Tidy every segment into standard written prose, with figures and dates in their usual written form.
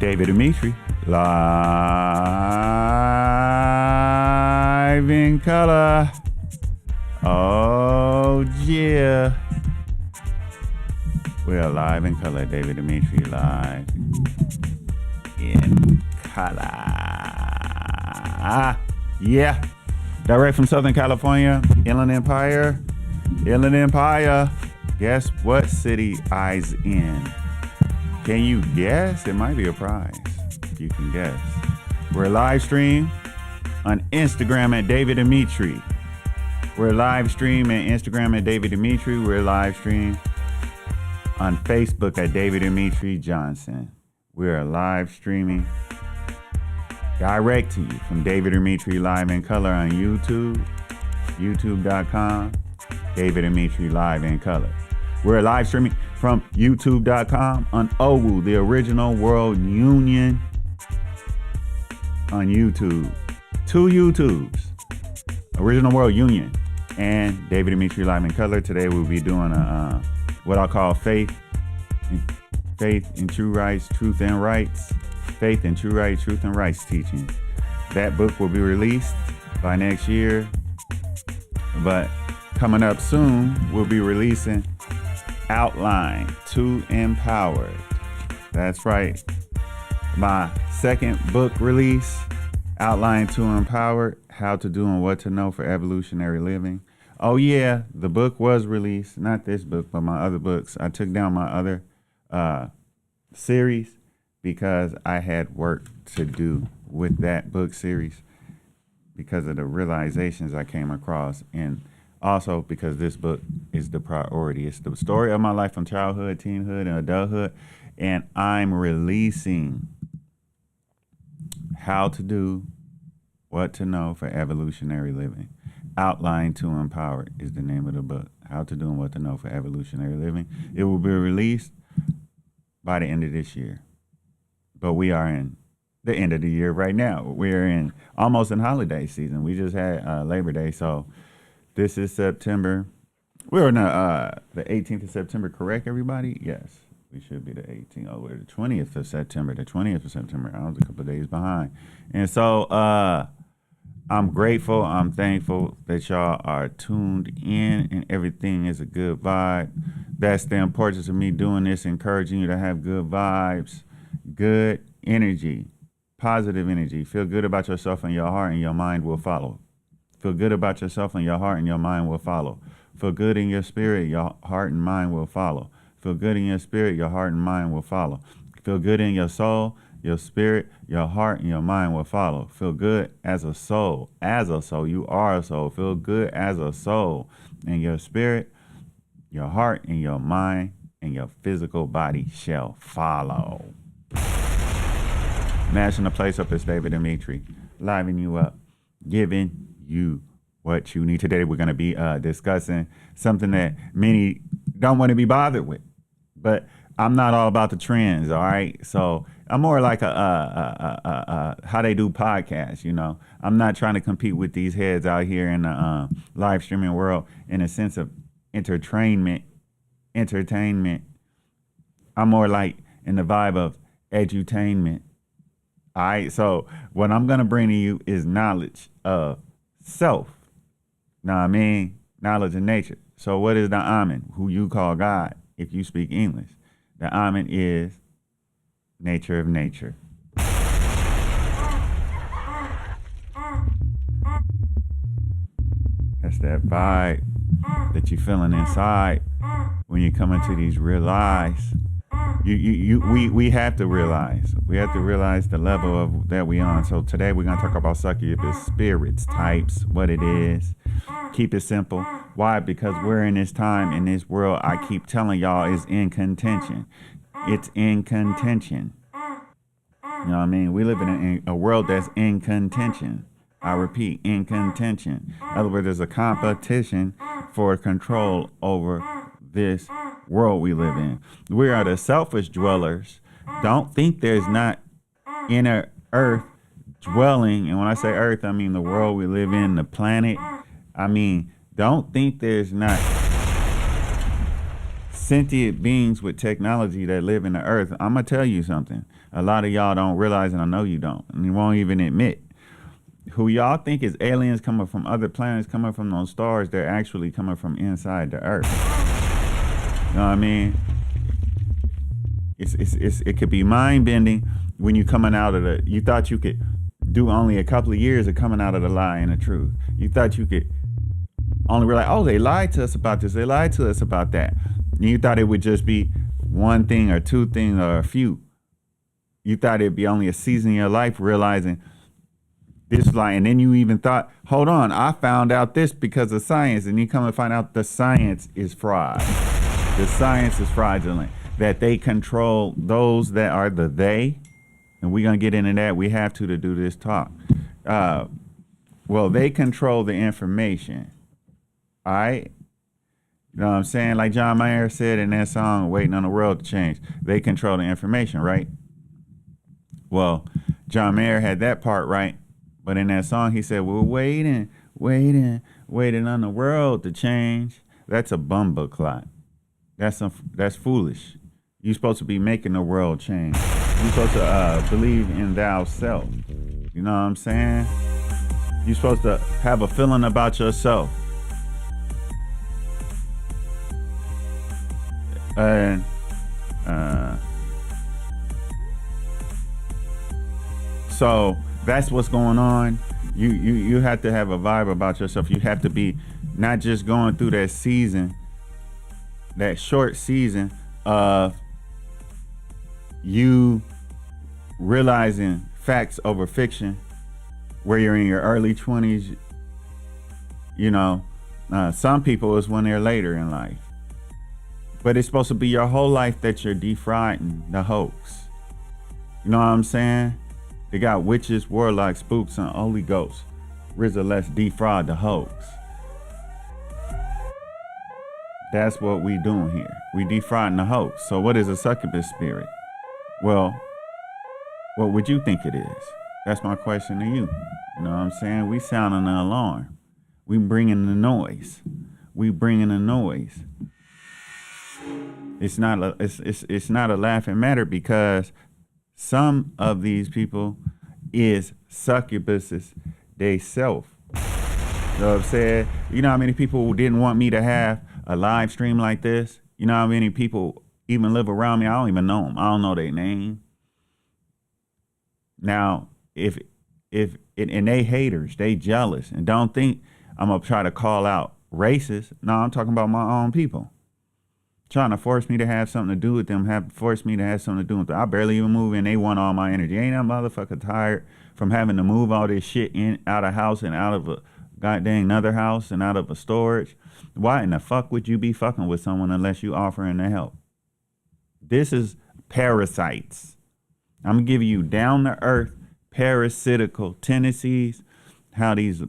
David Dimitri, live in color. Oh, yeah. We're live in color. David Dimitri, live in color. Yeah. Direct from Southern California, Inland Empire. Inland Empire. Guess what city I's in? Can you guess? It might be a prize if you can guess. We're live stream on Instagram at David Dimitri. We're live stream at Instagram at David Dimitri. We're live stream on Facebook at David Dimitri Johnson. We're live streaming direct to you from David Dimitri Live in Color on YouTube, youtube.com, David Dimitri Live in Color. We're live streaming from youtube.com on O.W.U, the original World Union on YouTube. Two YouTubes, Original World Union and David Dimitri Live in Color. Today we'll be doing what I call faith in true rights, truth and rights. Faith in true rights, truth and rights teaching. That book will be released by next year, but coming up soon, we'll be releasing Outline to Empowered. That's right. My second book release, Outline to Empowered, How to Do and What to Know for Evolutionary Living. Oh yeah, the book was released. Not this book, but my other books. I took down my other series because I had work to do with that book series because of the realizations I came across, and also because this book is the priority. It's the story of my life from childhood, teenhood, and adulthood, and I'm releasing How to Do, What to Know for Evolutionary Living. Outline to Empower is the name of the book. How to Do and What to Know for Evolutionary Living. It will be released by the end of this year. But we are in the end of the year right now. We're almost in holiday season. We just had Labor Day, so this is September. We're on the 18th of September, correct, everybody? Yes, we should be the 18th. Oh, we're the 20th of September. The 20th of September. I was a couple of days behind. And so I'm grateful. I'm thankful that y'all are tuned in and everything is a good vibe. That's the importance of me doing this, encouraging you to have good vibes, good energy, positive energy. Feel good about yourself and your heart and your mind will follow. Feel good about yourself and your heart and your mind will follow. Feel good in your spirit, your heart and mind will follow. Feel good in your spirit, your heart and mind will follow. Feel good in your soul, your spirit, your heart and your mind will follow. Feel good as a soul. As a soul, you are a soul. Feel good as a soul. And your spirit, your heart and your mind and your physical body shall follow. Mashing the place up is David Dimitri, livening you up, giving you what you need. Today we're going to be discussing something that many don't want to be bothered with, but I'm not all about the trends, all right? So I'm more like how they do podcasts, you know. I'm not trying to compete with these heads out here in the live streaming world in a sense of entertainment. I'm more like in the vibe of edutainment. All right, so what I'm going to bring to you is knowledge of self. Know what I mean? Knowledge of nature. So what is the Amen, who you call God if you speak English? The Amen is nature of nature. That's that vibe that you're feeling inside when you come into these real eyes. We have to realize. We have to realize the level of that we on. So today we're gonna talk about Succubus Spirits, types, what it is. Keep it simple. Why? Because we're in this time, in this world, I keep telling y'all is in contention. It's in contention. You know what I mean? We live in a world that's in contention. I repeat, in contention. In other words, there's a competition for control over this world we live in. We are the selfish dwellers. Don't think there's not inner earth dwelling. And when I say earth, I mean the world we live in, the planet. I mean, don't think there's not sentient beings with technology that live in the earth. I'm going to tell you something. a lot of y'all don't realize, and I know you don't, and you won't even admit, who y'all think is aliens coming from other planets, coming from those stars, they're actually coming from inside the earth. You know what I mean? It could be mind bending when you coming out of you thought you could do only a couple of years of coming out of the lie and the truth. You thought you could only realize, oh, they lied to us about this, they lied to us about that. And you thought it would just be one thing or two things or a few. You thought it'd be only a season of your life realizing this lie, and then you even thought, hold on, I found out this because of science, and you come and find out the science is fraud. The science is fraudulent. That they control those that are the they, and we're gonna get into that. We have to do this talk. Well, they control the information. All right, you know what I'm saying? Like John Mayer said in that song, "Waiting on the World to Change." They control the information, right? Well, John Mayer had that part right, but in that song he said, "We're waiting on the world to change." That's a bumbleclot. That's foolish. You're supposed to be making the world change. You're supposed to believe in thou self. You know what I'm saying? You're supposed to have a feeling about yourself. And so that's what's going on. You have to have a vibe about yourself. You have to be not just going through that season, that short season of you realizing facts over fiction, where you're in your early 20s. You know, some people is when they're later in life, but it's supposed to be your whole life that you're defrauding the hoax. You know what I'm saying? They got witches, warlocks, spooks, and Holy Ghosts. RZA, let's defraud the hoax. That's what we doing here. We defrauding the hoax. So what is a succubus spirit? Well, what would you think it is? That's my question to you. You know what I'm saying? We sounding the alarm. We bringing the noise. We bringing the noise. It's not a laughing matter, because some of these people is succubuses they self. You know what I'm saying? You know how many people didn't want me to have a live stream like this? You know how many people even live around me? I don't even know them. I don't know their name. Now, if they haters, they jealous, and don't think I'm gonna try to call out racist. No, I'm talking about my own people. Trying to force me to have something to do with them, force me to have something to do with them. I barely even move, and they want all my energy. Ain't that motherfucker tired from having to move all this shit out of house and out of a goddamn another house and out of a storage? Why in the fuck would you be fucking with someone unless you offering to help? This is parasites. I'm gonna give you down to earth parasitical tendencies, how these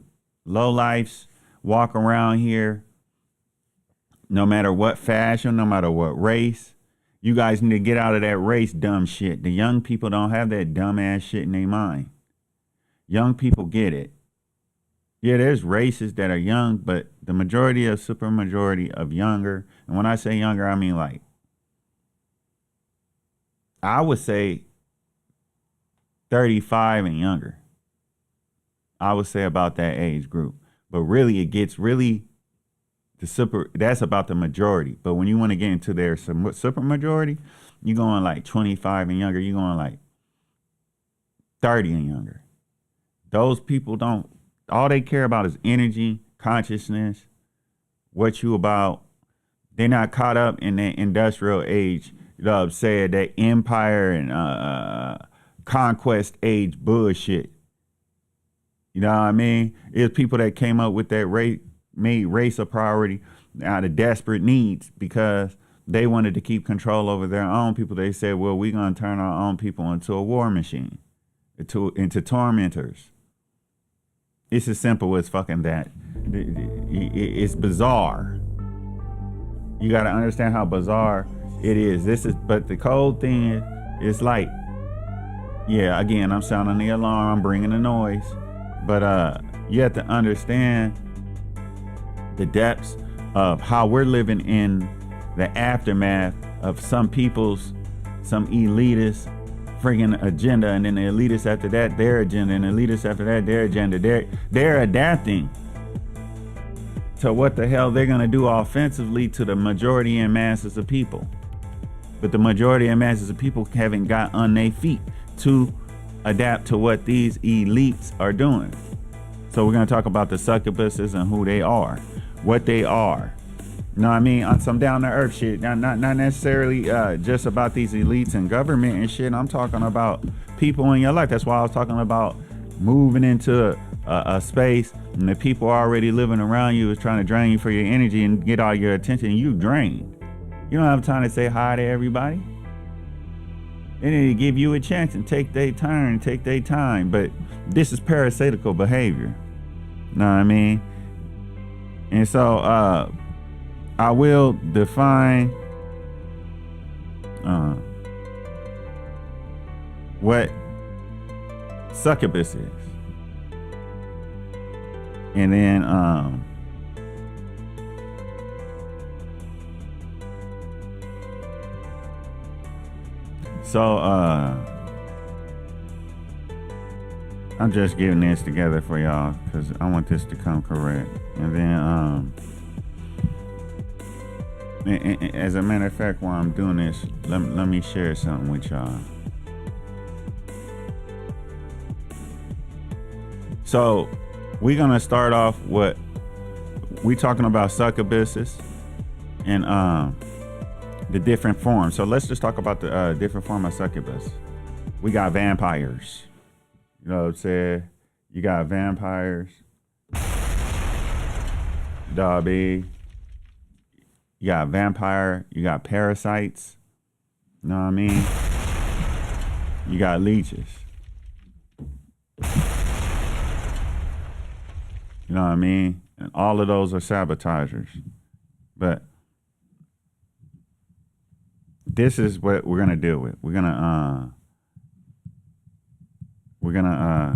lowlifes walk around here. No matter what fashion, no matter what race, you guys need to get out of that race dumb shit. The young people don't have that dumb ass shit in their mind. Young people get it. Yeah, there's races that are young, but the majority of super majority of younger, and when I say younger, I mean like, I would say 35 and younger. I would say about that age group. But really, it gets really, that's about the majority. But when you want to get into their super majority, you're going like 25 and younger. You're going like 30 and younger. Those people don't, all they care about is energy, consciousness, what you about. They're not caught up in that industrial age, said that empire and conquest age bullshit. You know what I mean? It's people that came up with that made race a priority out of desperate needs because they wanted to keep control over their own people. They said, well, we're going to turn our own people into a war machine, into tormentors. It's as simple as fucking that. It's bizarre. You got to understand how bizarre it is. But the cold thing is like, yeah, again, I'm sounding the alarm, I'm bringing the noise. But you have to understand the depths of how we're living in the aftermath of some elitist friggin' agenda, and then the elitists after that, their agenda, and the elitists after that, their agenda. They're adapting to what the hell they're gonna do offensively to the majority and masses of people. But the majority and masses of people haven't got on their feet to adapt to what these elites are doing. So we're gonna talk about the succubuses and who they are, what they are. You know what I mean? On some down to earth shit. Not necessarily just about these elites and government and shit. I'm talking about people in your life. That's why I was talking about moving into a space and the people already living around you is trying to drain you for your energy and get all your attention. You drain. You don't have time to say hi to everybody. They need to give you a chance and take their turn, take their time. But this is parasitical behavior. You know what I mean? And so I will define what succubus is. And then I'm just getting this together for y'all because I want this to come correct. And then as a matter of fact, while I'm doing this, let me share something with y'all. So we're gonna start off with we talking about succubuses and the different forms. So let's just talk about the different form of succubus. We got vampires. You know what I'm saying? You got vampires. Dobby. You got vampire. You got parasites. You know what I mean? You got leeches. You know what I mean? And all of those are sabotagers. But this is what we're gonna deal with. We're gonna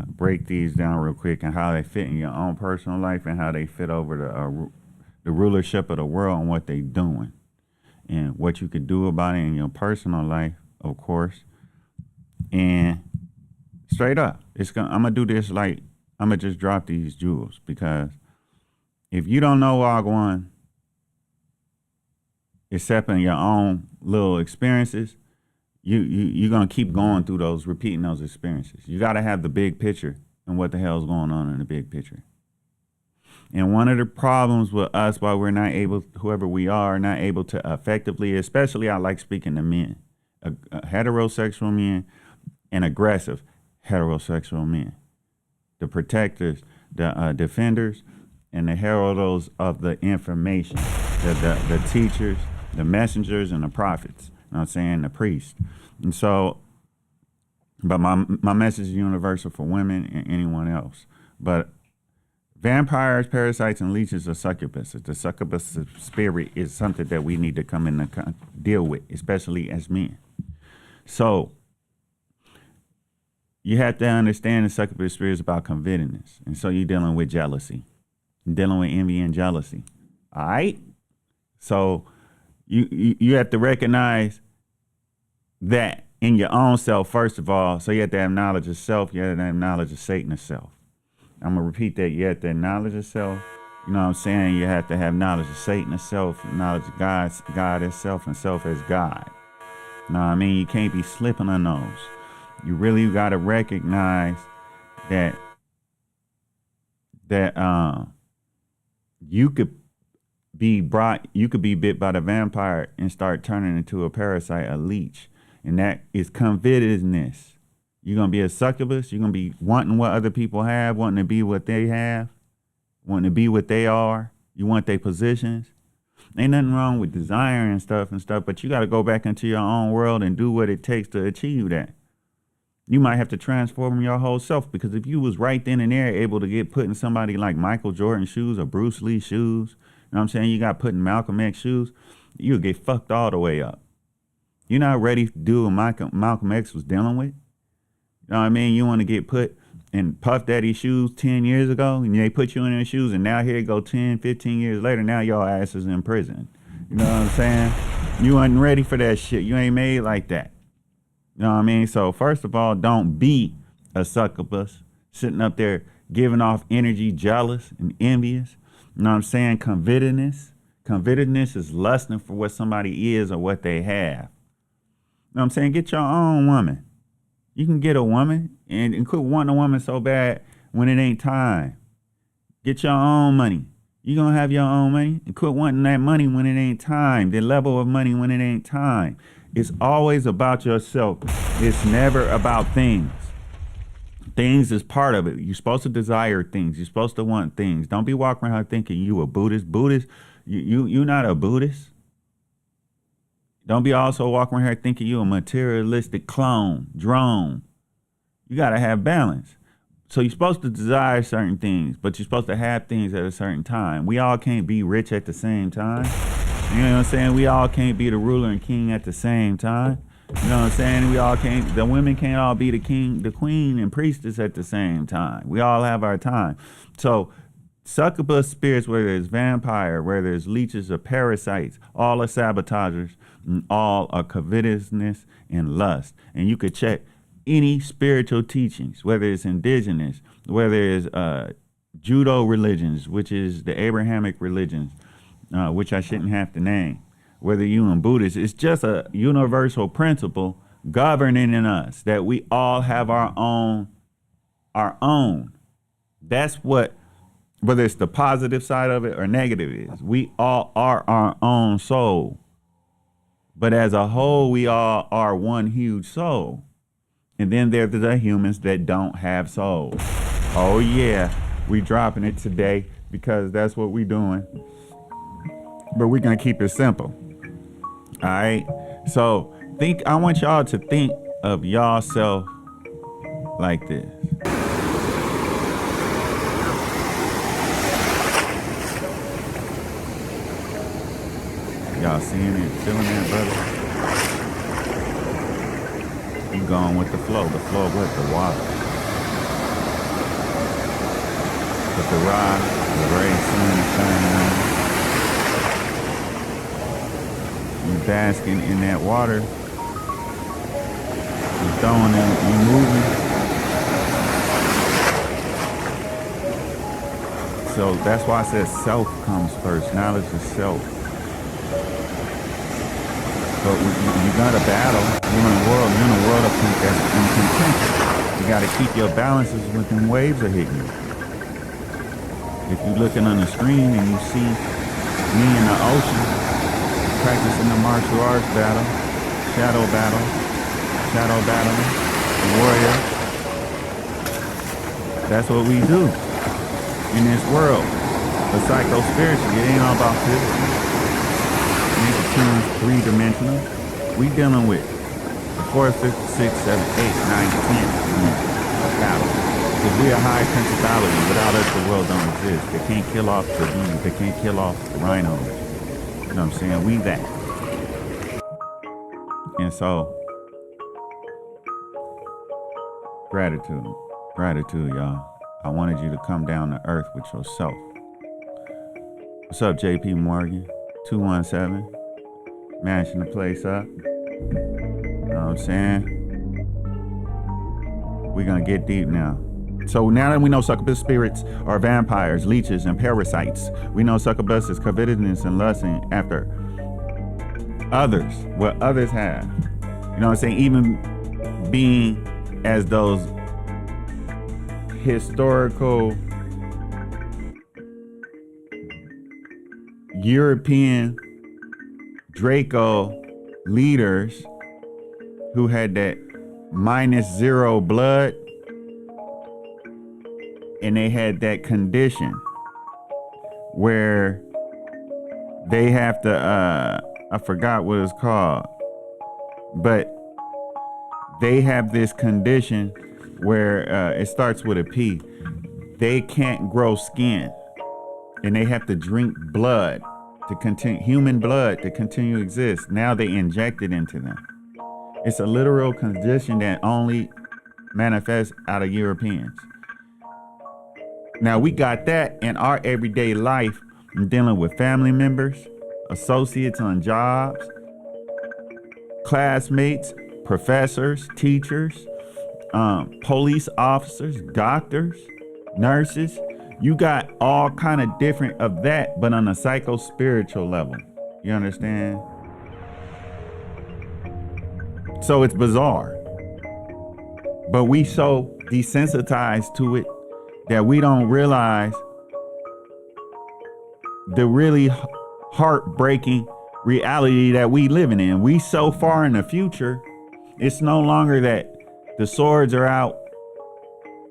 break these down real quick and how they fit in your own personal life and how they fit over the rulership of the world and what they doing and what you could do about it in your personal life, of course. And straight up, I'm gonna do this like I'm gonna just drop these jewels, because if you don't know Wagwan, except in your own little experiences, you're gonna keep going through those, repeating those experiences. You gotta have the big picture and what the hell's going on in the big picture. And one of the problems with us, why we're not able, whoever we are, not able to effectively, especially I like speaking to men, heterosexual men and aggressive heterosexual men, the protectors, the defenders, and the heralds of the information, the teachers, the messengers, and the prophets. You know what I'm saying? The priests. And so, but my message is universal for women and anyone else. But vampires, parasites, and leeches are succubuses. The succubus spirit is something that we need to come in and deal with, especially as men. So you have to understand the succubus spirit is about covetousness. And so you're dealing with jealousy. You're dealing with envy and jealousy. All right? So you have to recognize that in your own self, first of all. So you have to have knowledge of self. You have to have knowledge of Satan itself. I'm going to repeat that. You have to have knowledge of self. You know what I'm saying? You have to have knowledge of Satan itself, knowledge of God itself, and self as God. You know what I mean? You can't be slipping on those. You really got to recognize that you could be bit by the vampire and start turning into a parasite, a leech. And that is covetousness. You're going to be a succubus. You're going to be wanting what other people have, wanting to be what they have, wanting to be what they are. You want their positions. Ain't nothing wrong with desiring stuff, but you got to go back into your own world and do what it takes to achieve that. You might have to transform your whole self, because if you was right then and there able to get put in somebody like Michael Jordan shoes or Bruce Lee shoes, you know what I'm saying? You got put in Malcolm X shoes, you'll get fucked all the way up. You're not ready to do what Malcolm X was dealing with. You know what I mean? You want to get put in Puff Daddy shoes 10 years ago, and they put you in their shoes, and now here you go 10, 15 years later, now your ass is in prison. You know what I'm saying? You wasn't ready for that shit. You ain't made like that. You know what I mean? So first of all, don't be a succubus sitting up there giving off energy, jealous and envious. You know what I'm saying? Covetedness. Covetedness is lusting for what somebody is or what they have. You know what I'm saying? Get your own woman. You can get a woman and quit wanting a woman so bad when it ain't time. Get your own money. You gonna have your own money and quit wanting that money when it ain't time. The level of money when it ain't time. It's always about yourself. It's never about things. Things is part of it. You're supposed to desire things. You're supposed to want things. Don't be walking around thinking you a Buddhist. Buddhist, you're not a Buddhist. Don't be also walking around here thinking you a materialistic clone, drone. You gotta have balance. So you're supposed to desire certain things, but you're supposed to have things at a certain time. We all can't be rich at the same time. You know what I'm saying? We all can't be the ruler and king at the same time. You know what I'm saying? We all can't, the women can't all be the king, the queen and priestess at the same time. We all have our time. So succubus spirits, whether it's vampire, whether it's leeches or parasites, all are sabotagers, and all are covetousness and lust. And you could check any spiritual teachings, whether it's indigenous, whether it's judo religions, which is the Abrahamic religions, which I shouldn't have to name, whether you in Buddhist, it's just a universal principle governing in us that we all have our own. That's what, whether it's the positive side of it or negative is, we all are our own soul. But as a whole, we all are one huge soul. And then there's the humans that don't have souls. Oh yeah, we dropping it today because that's what we doing. But we're gonna keep it simple. All right. So I want y'all to think of yourself like this. Y'all seeing it, feeling it, brother? You going with the flow with the water. With the rock, the ray sun shining on you. You basking in that water. You throwing it, you moving. So that's why I said self comes first. Knowledge is self. So you got to battle. You're in a world of contention. You got to keep your balances when them waves are hitting you. If you're looking on the screen and you see me in the ocean practicing the martial arts battle, shadow battling, the warrior, that's what we do in this world. The psycho-spiritual, it ain't all about physical. Three-dimensional. We dealing with the 4, 5, 6, 7, 8, 9, 10 battle. Because we are high principality. Without us, the world don't exist. They can't kill off the bees. They can't kill off the rhinos. You know what I'm saying? We that. And so, gratitude. Gratitude, y'all. I wanted you to come down to earth with yourself. What's up, JP Morgan? 217. Mashing the place up. You know what I'm saying? We're gonna get deep now. So now that we know succubus spirits are vampires, leeches, and parasites, we know succubus is covetousness and lusting after others, what others have. You know what I'm saying? Even being as those historical European Draco leaders who had that -0 blood, and they had that condition where they have to I forgot what it's called, but they have this condition where it starts with a P. They can't grow skin, and they have to drink blood to continue, human blood to continue to exist. Now they inject it into them. It's a literal condition that only manifests out of Europeans. Now we got that in our everyday life, dealing with family members, associates on jobs, classmates, professors, teachers, police officers, doctors, nurses. You got all kind of different of that, but on a psycho-spiritual level. You understand? So it's bizarre. But we so desensitized to it that we don't realize the really heartbreaking reality that we living in. We so far in the future, it's no longer that the swords are out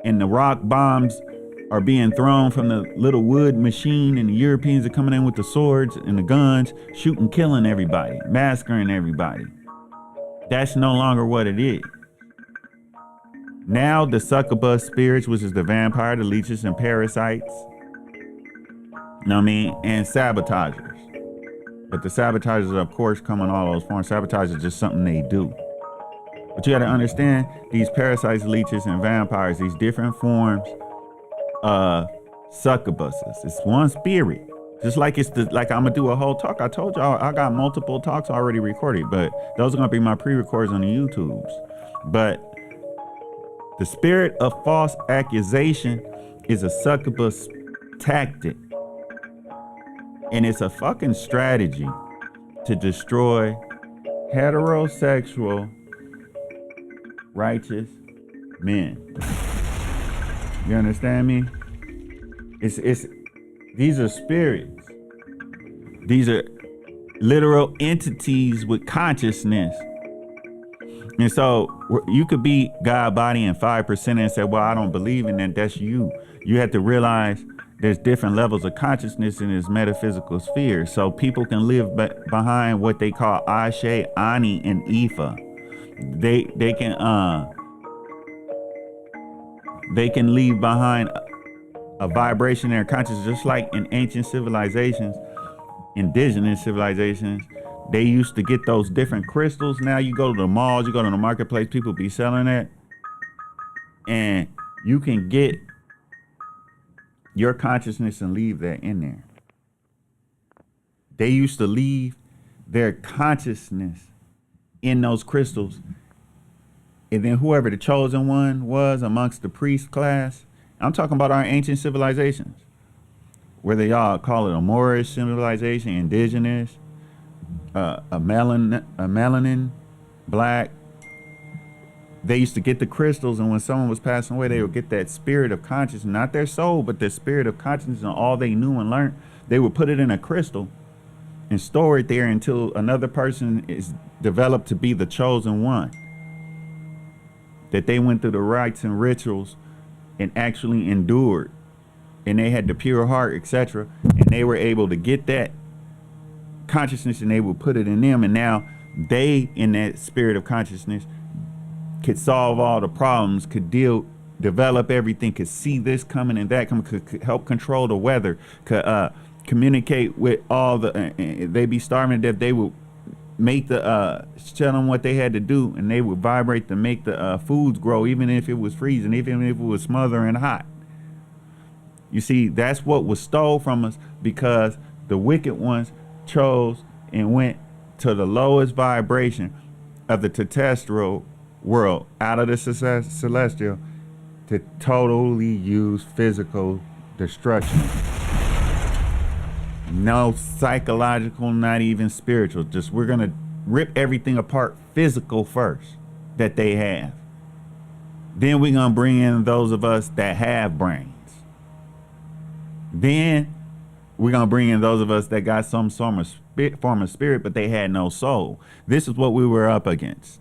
and the rock bombs are being thrown from the little wood machine, and the Europeans are coming in with the swords and the guns, shooting, killing everybody, massacring everybody. That's no longer what it is. Now the succubus spirits, which is the vampire, the leeches, and parasites, you know what I mean, and sabotagers. But the sabotagers, of course, come in all those forms. Sabotage is just something they do. But you got to understand, these parasites, leeches, and vampires, these different forms of succubuses. It's one spirit. Just like like I'm gonna do a whole talk. I told y'all I got multiple talks already recorded, but those are gonna be my pre-records on the YouTubes. But the spirit of false accusation is a succubus tactic. And it's a fucking strategy to destroy heterosexual righteous men. You understand me? These are spirits. These are literal entities with consciousness. And so you could be God body and 5% and say, well, I don't believe in that. That's you. You have to realize there's different levels of consciousness in this metaphysical sphere. So people can live behind what they call Ashe, Ani, and Ifa. They can leave behind a vibration in their consciousness, just like in ancient civilizations, indigenous civilizations. They used to get those different crystals. Now you go to the malls, you go to the marketplace, people be selling that. And you can get your consciousness and leave that in there. They used to leave their consciousness in those crystals. And then whoever the chosen one was amongst the priest class, I'm talking about our ancient civilizations, where they all call it a Moorish civilization, indigenous, a melanin, black. They used to get the crystals, and when someone was passing away, they would get that spirit of consciousness, not their soul, but the spirit of consciousness and all they knew and learned. They would put it in a crystal and store it there until another person is developed to be the chosen one. That they went through the rites and rituals and actually endured, and they had the pure heart, etc. And they were able to get that consciousness, and they would put it in them, and now they, in that spirit of consciousness, could solve all the problems, could develop everything, could see this coming and that coming, could help control the weather, could communicate with all the, they be starving to death, they would make the, tell them what they had to do, and they would vibrate to make the foods grow, even if it was freezing, even if it was smothering hot. You see, that's what was stole from us, because the wicked ones chose and went to the lowest vibration of the terrestrial world, out of the celestial, to totally use physical destruction. No psychological, not even spiritual. Just, we're gonna rip everything apart physical first that they have. Then we're gonna bring in those of us that have brains. Then we're gonna bring in those of us that got some form of spirit, but they had no soul. This is what we were up against.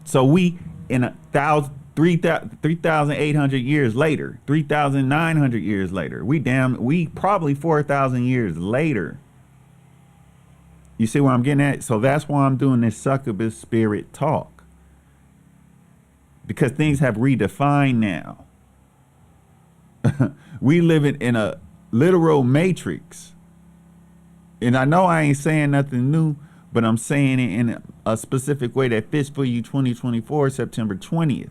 So we, in 3,800 years later, 3,900 years later, we probably 4,000 years later. You see where I'm getting at? So that's why I'm doing this succubus spirit talk, because things have redefined now. We live in a literal matrix. And I know I ain't saying nothing new, but I'm saying it in a specific way that fits for you. 2024, September 20th.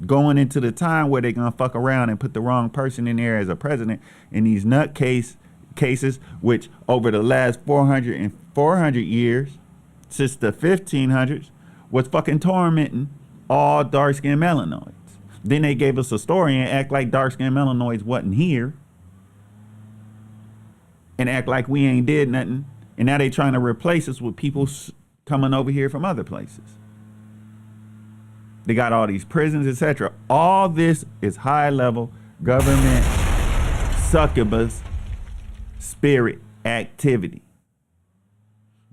Going into the time where they're going to fuck around and put the wrong person in there as a president in these cases, which over the last 400 years, since the 1500s, was fucking tormenting all dark-skinned melanoids. Then they gave us a story and act like dark-skinned melanoids wasn't here. And act like we ain't did nothing. And now they trying to replace us with people coming over here from other places. They got all these prisons, etc. All this is high-level government succubus spirit activity.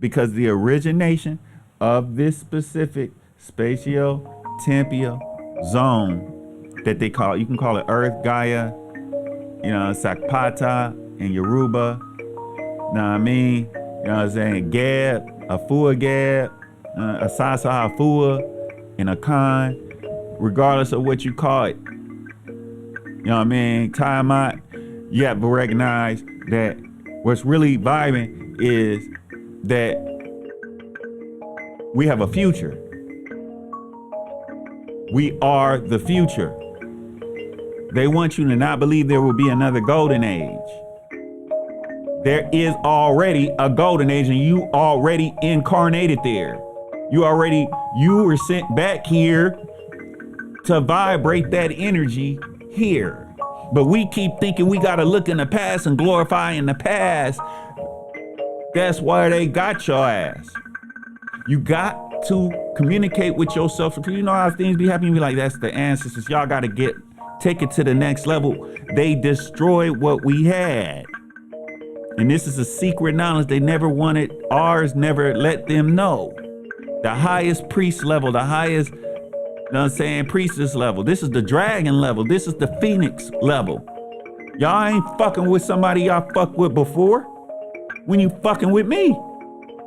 Because the origination of this specific spatio-temporal zone that they call, you can call it Earth, Gaia, you know, Sakpata and Yoruba, know what I mean? You know what I'm saying? Gab, Afua Gab, Asasa Afua, and Akan, regardless of what you call it. You know what I mean? Tiamat, you have to recognize that what's really vibing is that we have a future. We are the future. They want you to not believe there will be another golden age. There is already a golden age and you already incarnated there. You were sent back here to vibrate that energy here. But we keep thinking we gotta look in the past and glorify in the past. That's why they got your ass. You got to communicate with yourself. You know how things be happening, you be like, that's the ancestors. Y'all gotta take it to the next level. They destroyed what we had. And this is a secret knowledge they never wanted, ours never let them know. The highest priest level, the highest, you know what I'm saying, priestess level. This is the dragon level. This is the phoenix level. Y'all ain't fucking with somebody y'all fucked with before. When you fucking with me,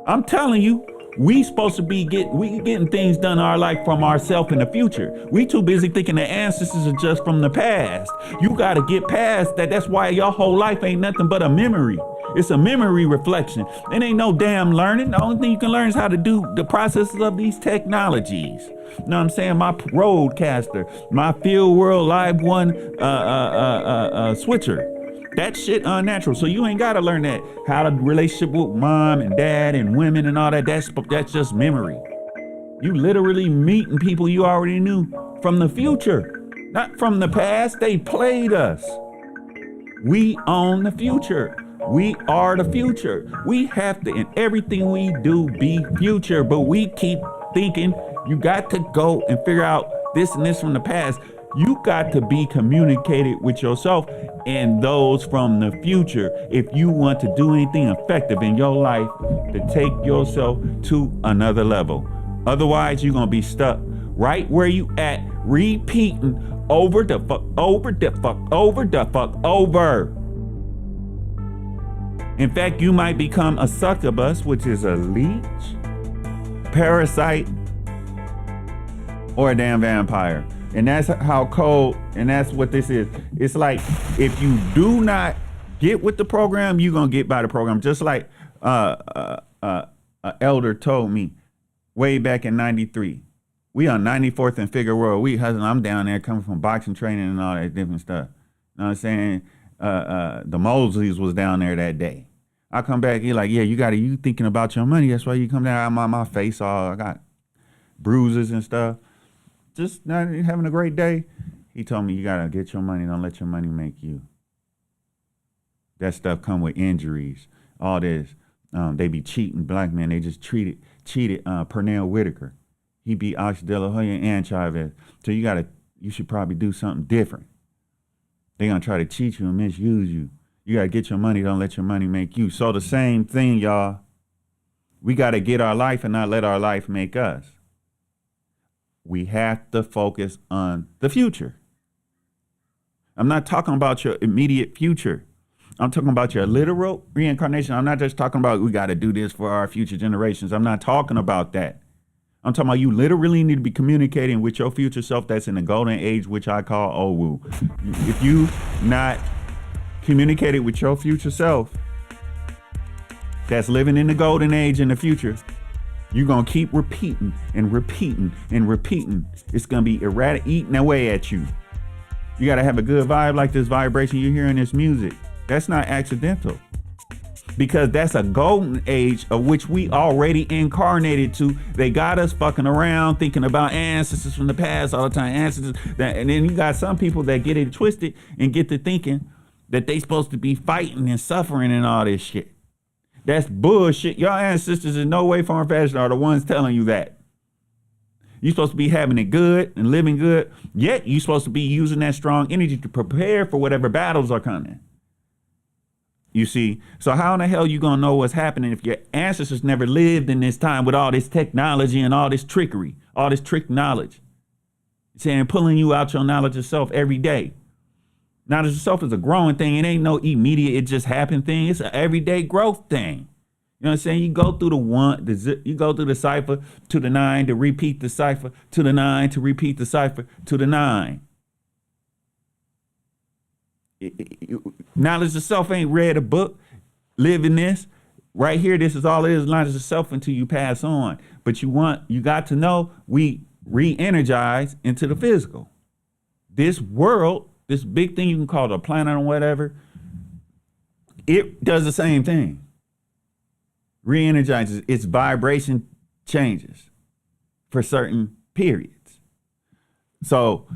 I'm telling you, we supposed to be getting things done in our life from ourselves in the future. We too busy thinking the ancestors are just from the past. You gotta get past that. That's why your whole life ain't nothing but a memory. It's a memory reflection. It ain't no damn learning. The only thing you can learn is how to do the processes of these technologies. You know what I'm saying? My roadcaster, my field world live one switcher. That shit unnatural. So you ain't gotta learn that. How to relationship with mom and dad and women and all that. That's just memory. You literally meeting people you already knew from the future, not from the past. They played us. We own the future. We are the future. We have to, in everything we do, be future. But we keep thinking you got to go and figure out this and this from the past. You got to be communicated with yourself and those from the future if you want to do anything effective in your life to take yourself to another level. Otherwise, you're going to be stuck right where you at, repeating over the fuck, over the fuck, over the fuck, over. In fact, you might become a succubus, which is a leech, parasite, or a damn vampire. And that's how cold, and that's what this is. It's like, if you do not get with the program, you're going to get by the program. Just like elder told me way back in 93. We on 94th and Figueroa. I'm down there coming from boxing training and all that different stuff. You know what I'm saying? The Mosleys was down there that day. I come back, he like, yeah, you thinking about your money. That's why you come down. My face all, I got bruises and stuff. Just not having a great day. He told me, you got to get your money. Don't let your money make you. That stuff come with injuries. All this. They be cheating black men. They just cheated Pernell Whitaker. He beat Ox De La Hoya and Chavez. So you should probably do something different. They going to try to cheat you and misuse you. You got to get your money. Don't let your money make you. So the same thing, y'all. We got to get our life and not let our life make us. We have to focus on the future. I'm not talking about your immediate future. I'm talking about your literal reincarnation. I'm not just talking about we got to do this for our future generations. I'm not talking about that. I'm talking about you literally need to be communicating with your future self that's in the golden age, which I call O.W.U. If you not communicated with your future self that's living in the golden age in the future, you're going to keep repeating and repeating and repeating. It's going to be erratic, eating away at you. You got to have a good vibe like this vibration you hear in this music. That's not accidental. because that's a golden age of which we already incarnated to. They got us fucking around thinking about ancestors from the past all the time, ancestors and then you got some people that get it twisted and get to thinking that they supposed to be fighting and suffering and all this shit. That's bullshit. Your ancestors in no way, form, or fashion are the ones telling you that. You're supposed to be having it good and living good, yet you're supposed to be using that strong energy to prepare for whatever battles are coming. You see, so how in the hell you gonna know what's happening if your ancestors never lived in this time with all this technology and all this trickery, all this trick knowledge? Saying pulling you out your knowledge of self every day. Knowledge of self is a growing thing. It ain't no immediate, it just happened thing. It's an everyday growth thing. You know what I'm saying? You go through you go through the cipher to the 9 to repeat the cipher, to the 9 to repeat the cipher, to the 9. Knowledge of self ain't read a book, live in this. Right here, this is all it is, knowledge of self until you pass on. But you got to know we re-energize into the physical. This world, this big thing you can call it a planet or whatever, it does the same thing. Re-energizes, its vibration changes for certain periods. So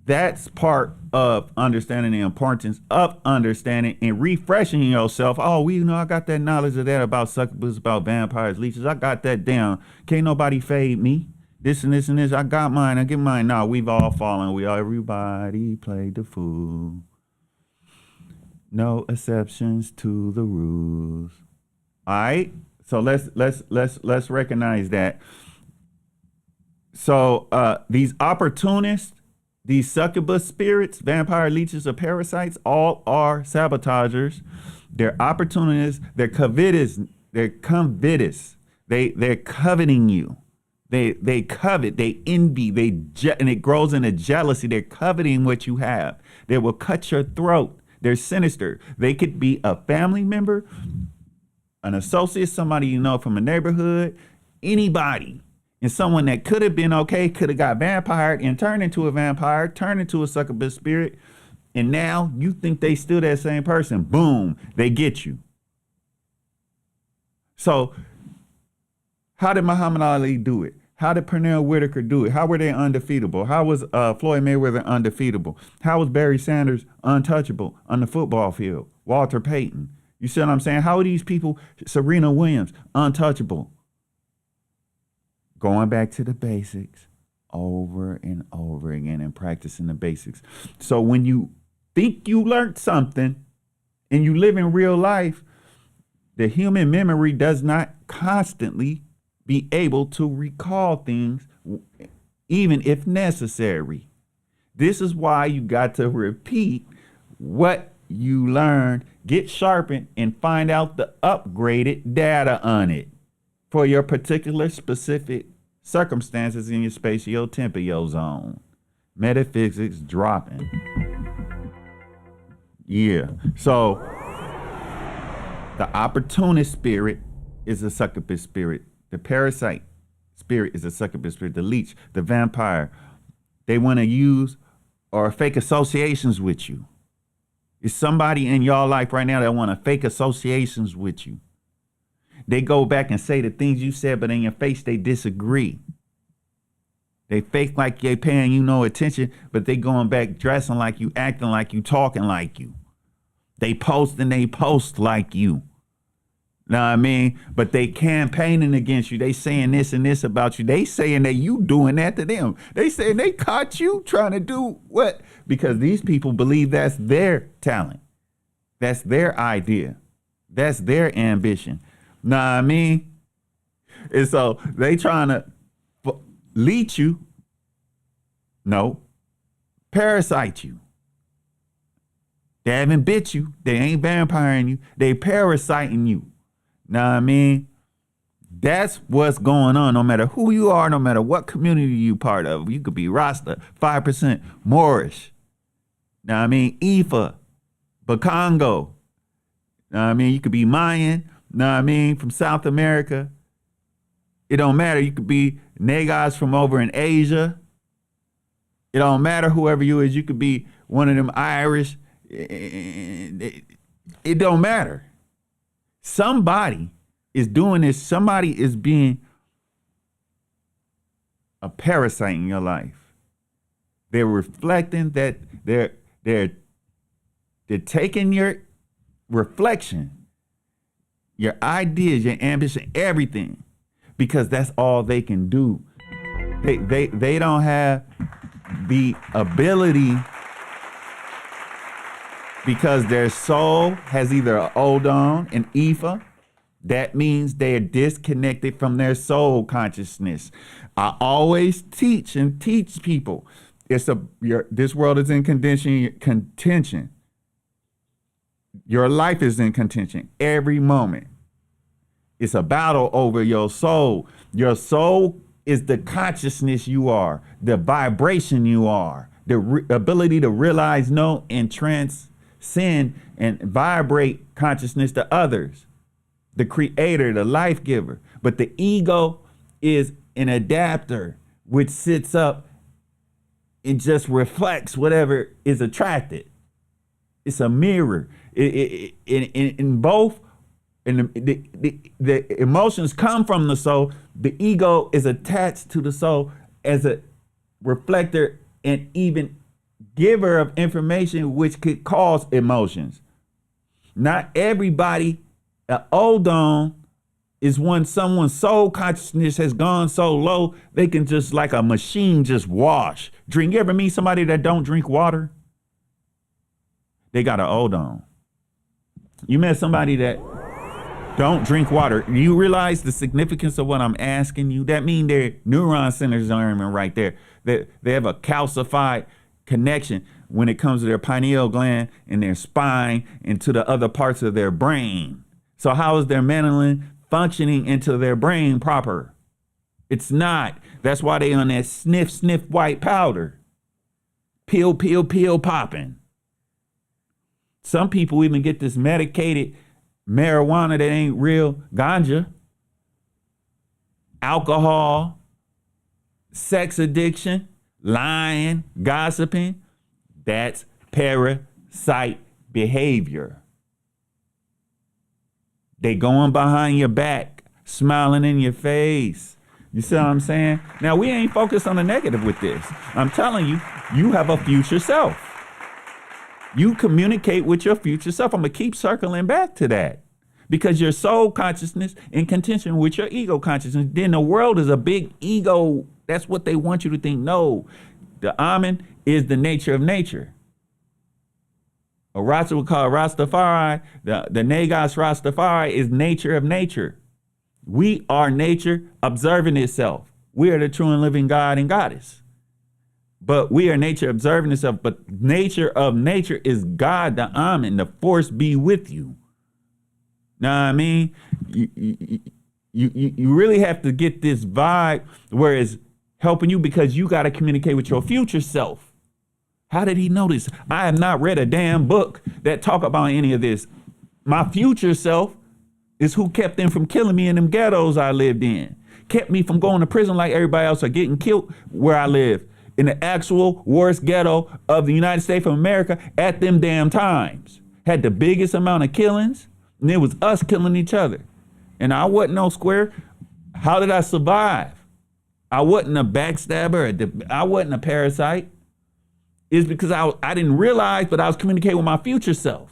that's part of understanding the importance of understanding and refreshing yourself. Oh, I got that knowledge of that about succubus, about vampires, leeches. I got that down. Can't nobody fade me. This and this and this. I got mine. I get mine. No, we've all fallen. Everybody played the fool. No exceptions to the rules. All right. So let's recognize that. So these opportunists, these succubus spirits, vampire, leeches, or parasites, all are sabotagers. They're opportunists. They're covetous. They're covetous. They're coveting you. They covet. They envy. And it grows into jealousy. They're coveting what you have. They will cut your throat. They're sinister. They could be a family member, an associate, somebody you know from a neighborhood, anybody. And someone that could have been okay, could have got vampired and turned into a vampire, turned into a succubus spirit, and now you think they still that same person. Boom, they get you. So how did Muhammad Ali do it? How did Pernell Whitaker do it? How were they undefeatable? How was Floyd Mayweather undefeatable? How was Barry Sanders untouchable on the football field? Walter Payton. You see what I'm saying? How are these people, Serena Williams, untouchable? Going back to the basics over and over again and practicing the basics. So when you think you learned something and you live in real life, the human memory does not constantly be able to recall things, even if necessary. This is why you got to repeat what you learned, get sharpened, and find out the upgraded data on it for your particular specific circumstances in your spatio-temporal zone. Metaphysics dropping. Yeah. So the opportunist spirit is a succubus spirit. The parasite spirit is a succubus spirit. The leech, the vampire, they want to use or fake associations with you. It's somebody in your life right now that want to fake associations with you. They go back and say the things you said, but in your face they disagree. They fake like they paying you no attention, but they going back dressing like you, acting like you, talking like you. They post and they post like you. Know what I mean? But they campaigning against you. They saying this and this about you. They saying that you doing that to them. They saying they caught you trying to do what? Because these people believe that's their talent. That's their idea. That's their ambition. Know what I mean? And so they trying to leech you. No. Parasite you. They haven't bit you. They ain't vampiring you. They parasiting you. Know what I mean? That's what's going on. No matter who you are, no matter what community you part of. You could be Rasta, 5% Moorish. Know what I mean? Ifa, Bakongo. Know what I mean? You could be Mayan. Know what I mean? From South America. It don't matter. You could be Negas from over in Asia. It don't matter whoever you is. You could be one of them Irish. It don't matter. Somebody is doing this. Somebody is being a parasite in your life. They're reflecting that they're taking your reflection, your ideas, your ambition, everything, because that's all they can do. They don't have the ability, because their soul has either an O.W.U, an Ifa. That means they are disconnected from their soul consciousness. I always teach people. This world is in contention. Your life is in contention every moment. It's a battle over your soul. Your soul is the consciousness you are, the vibration you are, the ability to realize, know, and transcend and vibrate consciousness to others. The creator, the life giver. But the ego is an adapter which sits up and just reflects whatever is attracted. It's a mirror. In both, the emotions come from the soul. The ego is attached to the soul as a reflector and even giver of information which could cause emotions. Not everybody, an O.W.U is when someone's soul consciousness has gone so low, they can just like a machine just wash. Drink. You ever meet somebody that don't drink water? They got an O.W.U. You met somebody that don't drink water. You realize the significance of what I'm asking you? That means their neuron centers aren't even right there. They have a calcified connection when it comes to their pineal gland and their spine and to the other parts of their brain. So how is their myelin functioning into their brain proper? It's not. That's why they on that sniff white powder. Peel popping. Some people even get this medicated marijuana that ain't real ganja, alcohol, sex addiction, lying, gossiping. That's parasite behavior. They going behind your back, smiling in your face. You see what I'm saying? Now, we ain't focused on the negative with this. I'm telling you, you have a future self. You communicate with your future self. I'm going to keep circling back to that, because your soul consciousness in contention with your ego consciousness. Then the world is a big ego. That's what they want you to think. No, the Amen is the nature of nature. A Rasta would call Rastafari, the Nagas Rastafari is nature of nature. We are nature observing itself. We are the true and living God and Goddess. But we are nature observing itself. But nature of nature is God, the Amen, the force be with you. Know what I mean? You really have to get this vibe where it's helping you, because you got to communicate with your future self. How did he know this? I have not read a damn book that talk about any of this. My future self is who kept them from killing me in them ghettos I lived in. Kept me from going to prison like everybody else or getting killed where I live. In the actual worst ghetto of the United States of America at them damn times. Had the biggest amount of killings, and it was us killing each other. And I wasn't no square. How did I survive? I wasn't a backstabber. I wasn't a parasite. It's because I didn't realize, but I was communicating with my future self.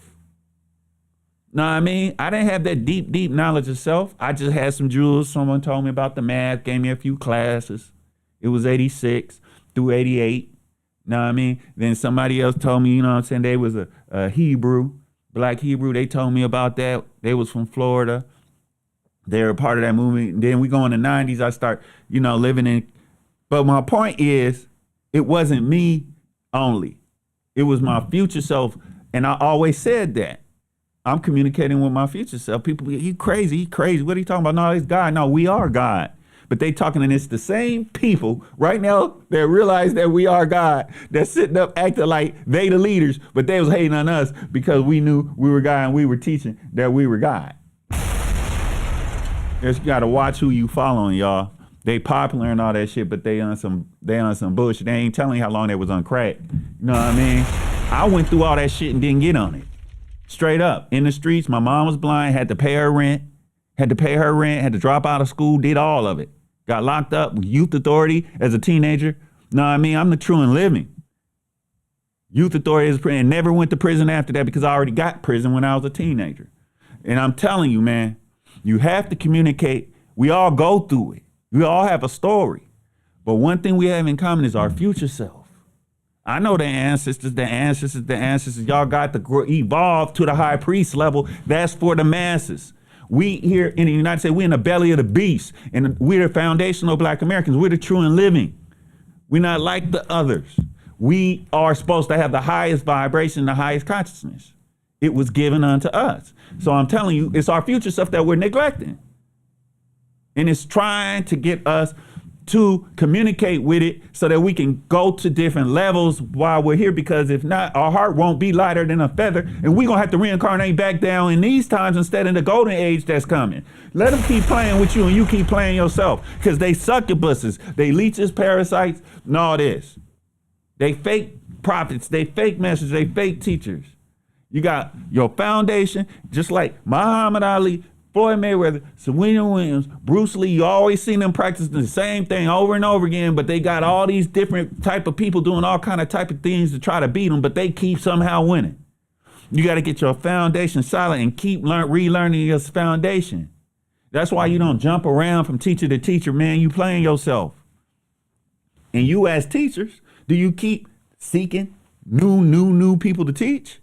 Know what I mean? I didn't have that deep knowledge of self. I just had some jewels. Someone told me about the math, gave me a few classes. It was 86 through 88. Know what I mean? Then somebody else told me, you know what I'm saying, they was a Hebrew, black Hebrew. They told me about that. They was from Florida. They were part of that movement. Then we go in the 90s, I start, living in. But my point is, it wasn't me only. It was my future self. And I always said that. I'm communicating with my future self. People, he crazy. What are you talking about? No, it's God. No, we are God. But they talking, and it's the same people right now that realize that we are God, that's sitting up acting like they the leaders, but they was hating on us because we knew we were God and we were teaching that we were God. You got to watch who you following, y'all. They popular and all that shit, but they on some bullshit. They ain't telling you how long they was on crack. You know what I mean? I went through all that shit and didn't get on it. Straight up. In the streets, my mom was blind, had to pay her rent, had to drop out of school, did all of it. Got locked up with youth authority as a teenager. No, I mean, I'm the true and living. Youth authority is and never went to prison after that because I already got prison when I was a teenager. And I'm telling you, man, you have to communicate. We all go through it. We all have a story. But one thing we have in common is our future self. I know the ancestors. Y'all got to evolve to the high priest level. That's for the masses. We here in the United States, we're in the belly of the beast. And we're the foundational Black Americans. We're the true and living. We're not like the others. We are supposed to have the highest vibration, the highest consciousness. It was given unto us. So I'm telling you, it's our future stuff that we're neglecting. And it's trying to get us to communicate with it so that we can go to different levels while we're here, because if not, our heart won't be lighter than a feather, and we're gonna have to reincarnate back down in these times instead of the golden age that's coming. Let them keep playing with you and you keep playing yourself, because they succubuses, they leeches, parasites, and all this. They fake prophets, they fake messages, they fake teachers. You got your foundation, just like Muhammad Ali, Floyd Mayweather, Serena Williams, Bruce Lee. You always seen them practicing the same thing over and over again, but they got all these different type of people doing all kind of type of things to try to beat them, but they keep somehow winning. You got to get your foundation solid and keep relearning your foundation. That's why you don't jump around from teacher to teacher, man. You playing yourself. And you as teachers, do you keep seeking new people to teach?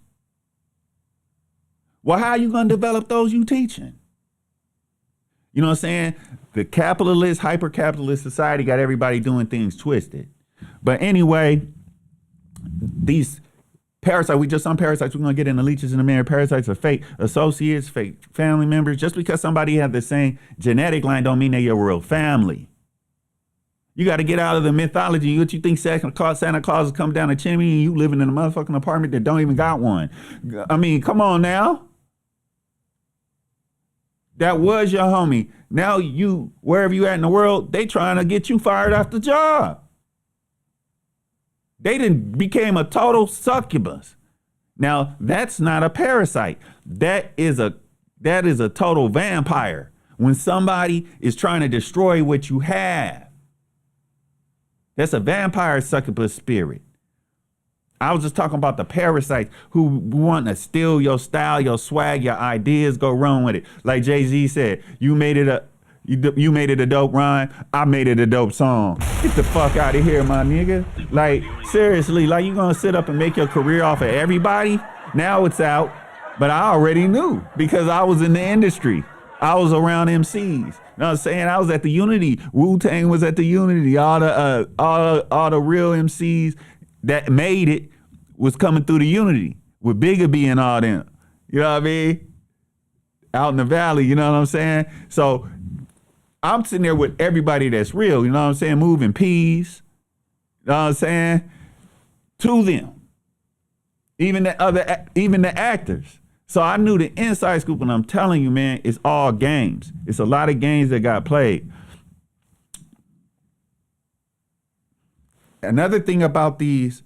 Well, how are you going to develop those you teaching? You know what I'm saying? The capitalist, hyper-capitalist society got everybody doing things twisted. But anyway, these parasites, we just on parasites, we're going to get into leeches in a minute. Parasites are fake associates, fake family members. Just because somebody has the same genetic line don't mean they're your real family. You got to get out of the mythology. What you think Santa Claus is coming down the chimney and you living in a motherfucking apartment that don't even got one. I mean, come on now. That was your homie. Now you, wherever you at in the world, they trying to get you fired off the job. They didn't became a total succubus. Now that's not a parasite. That is a total vampire. When somebody is trying to destroy what you have, that's a vampire succubus spirit. I was just talking about the parasites who want to steal your style, your swag, your ideas, go wrong with it. Like Jay-Z said, you made it a dope rhyme, I made it a dope song. Get the fuck out of here, my nigga. Like, seriously, like you gonna sit up and make your career off of everybody? Now it's out, but I already knew because I was in the industry. I was around MCs. You know what I'm saying? I was at the Unity. Wu-Tang was at the Unity. All the real MCs that made it was coming through the Unity with Bigger B and all them. You know what I mean? Out in the valley, you know what I'm saying? So I'm sitting there with everybody that's real, you know what I'm saying? Moving peas, you know what I'm saying? To them. Even the actors. So I knew the inside scoop, and I'm telling you, man, it's all games. It's a lot of games that got played. Another thing about these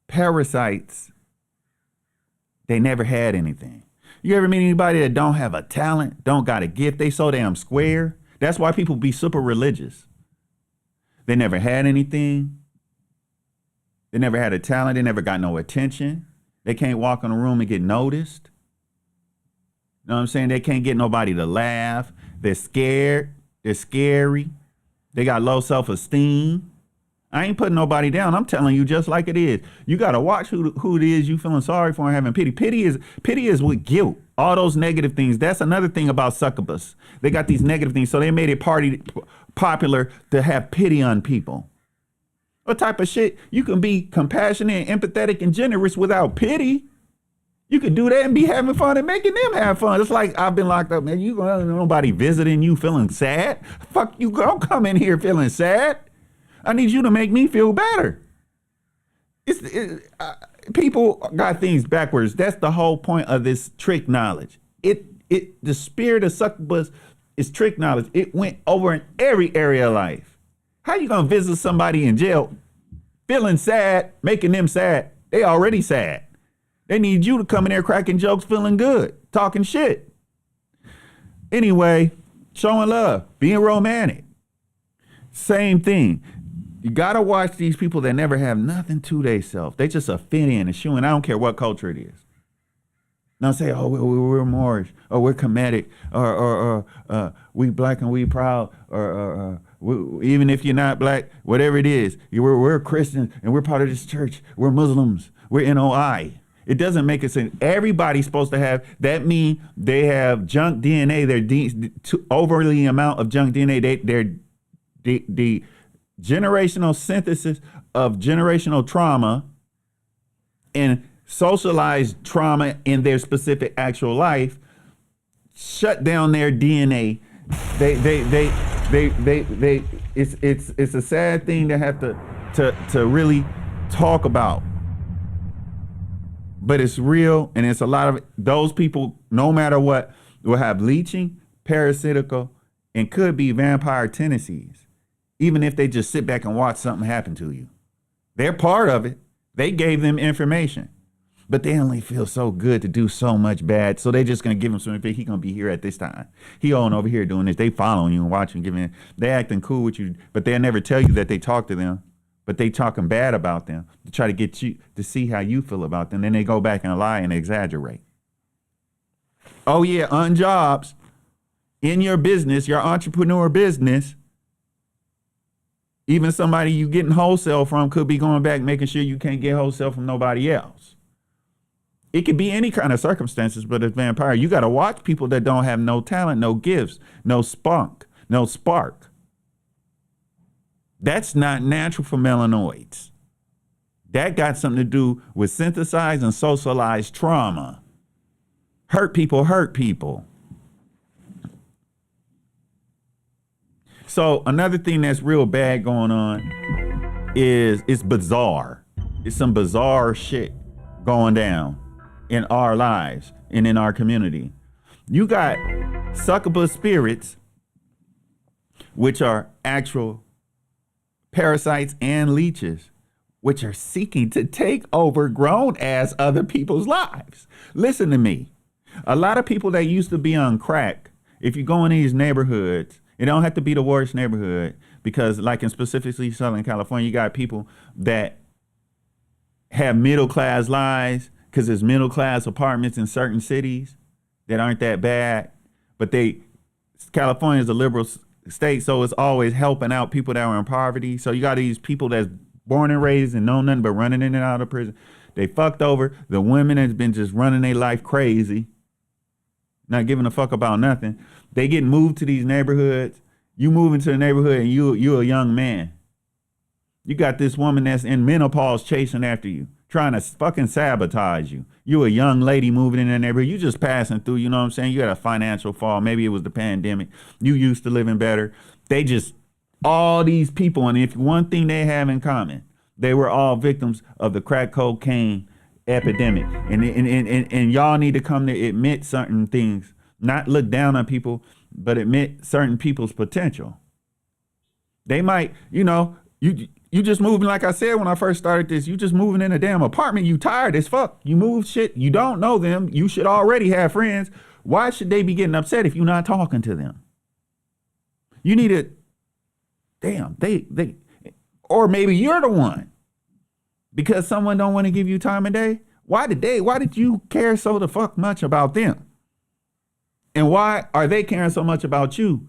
parasites, they never had anything. You ever meet anybody that don't have a talent, don't got a gift? They so damn square. That's why people be super religious. They never had anything. They never had a talent. They never got no attention. They can't walk in a room and get noticed. You know what I'm saying? They can't get nobody to laugh. They're scared. They're scary. They got low self-esteem. I ain't putting nobody down. I'm telling you just like it is. You got to watch who it is you feeling sorry for and having pity. Pity is with guilt. All those negative things. That's another thing about succubus. They got these negative things. So they made it popular to have pity on people. What type of shit? You can be compassionate and empathetic and generous without pity. You could do that and be having fun and making them have fun. It's like I've been locked up, man. You gonna nobody visiting you feeling sad? Fuck you, don't come in here feeling sad. I need you to make me feel better. People got things backwards. That's the whole point of this trick knowledge. The spirit of succubus is trick knowledge. It went over in every area of life. How you gonna visit somebody in jail feeling sad, making them sad? They already sad. They need you to come in there cracking jokes, feeling good, talking shit. Anyway, showing love, being romantic. Same thing. You got to watch these people that never have nothing to themselves. They just a fit in and shoeing. I don't care what culture it is. Now say, oh, we're Moorish, or we're Kemetic, or we black and we proud, or even if you're not black, whatever it is, we're Christians and we're part of this church. We're Muslims. We're NOI. It doesn't make it sense. Everybody's supposed to have, that mean they have junk DNA. They're overly amount of junk DNA. They're the generational synthesis of generational trauma and socialized trauma in their specific actual life shut down their DNA. It's a sad thing to have to really talk about. But it's real, and it's a lot of those people, no matter what, will have leeching, parasitical, and could be vampire tendencies, even if they just sit back and watch something happen to you. They're part of it. They gave them information, but they only feel so good to do so much bad, so they just going to give him something. He's going to be here at this time. He on over here doing this. They following you and watching, giving. They acting cool with you, but they'll never tell you that they talk to them. But they talking bad about them to try to get you to see how you feel about them. Then they go back and lie and exaggerate. Oh yeah, on jobs, in your business, your entrepreneur business, even somebody you getting wholesale from could be going back making sure you can't get wholesale from nobody else. It could be any kind of circumstances, but as vampire, you got to watch people that don't have no talent, no gifts, no spunk, no spark. That's not natural for melanoids. That got something to do with synthesized and socialized trauma. Hurt people hurt people. So another thing that's real bad going on is it's bizarre. It's some bizarre shit going down in our lives and in our community. You got succubus spirits, which are actual parasites and leeches, which are seeking to take over grown-ass other people's lives. Listen to me. A lot of people that used to be on crack, if you go in these neighborhoods, it don't have to be the worst neighborhood, because like in specifically Southern California, you got people that have middle-class lives because there's middle-class apartments in certain cities that aren't that bad, but California is a liberal state, so it's always helping out people that are in poverty. So you got these people that's born and raised and know nothing but running in and out of prison. They fucked over. The women has been just running their life crazy, not giving a fuck about nothing. They get moved to these neighborhoods. You move into the neighborhood and you're a young man. You got this woman that's in menopause chasing after you, trying to fucking sabotage you. You a young lady moving in the neighborhood. You just passing through, you know what I'm saying? You had a financial fall. Maybe it was the pandemic. You used to living better. They just, all these people, and if one thing they have in common, they were all victims of the crack cocaine epidemic. And y'all need to come to admit certain things, not look down on people, but admit certain people's potential. They might, you just moving, like I said when I first started this, you just moving in a damn apartment, you tired as fuck. You move shit, you don't know them, you should already have friends. Why should they be getting upset if you're not talking to them? You need to, or maybe you're the one. Because someone don't want to give you time of day. Why did you care so the fuck much about them? And why are they caring so much about you?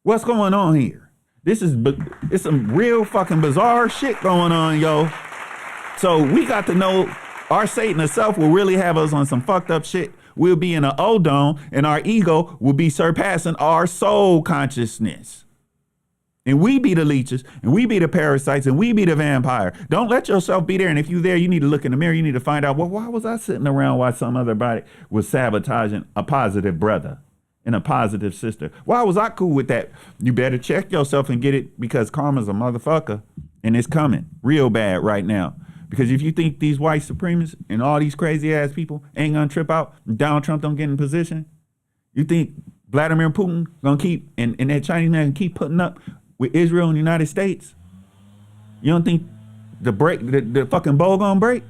What's going on here? It's some real fucking bizarre shit going on, yo. So we got to know our Satan itself will really have us on some fucked up shit. We'll be in an O.W.U, and our ego will be surpassing our soul consciousness. And we be the leeches, and we be the parasites, and we be the vampire. Don't let yourself be there. And if you're there, you need to look in the mirror. You need to find out, well, why was I sitting around while some other body was sabotaging a positive brother and a positive sister? Why was I cool with that? You better check yourself and get it, because karma's a motherfucker, and it's coming real bad right now. Because if you think these white supremacists and all these crazy ass people ain't gonna trip out, Donald Trump don't get in position, you think Vladimir Putin gonna keep, and that Chinese man keep putting up with Israel and the United States? You don't think the fucking bowl gonna break?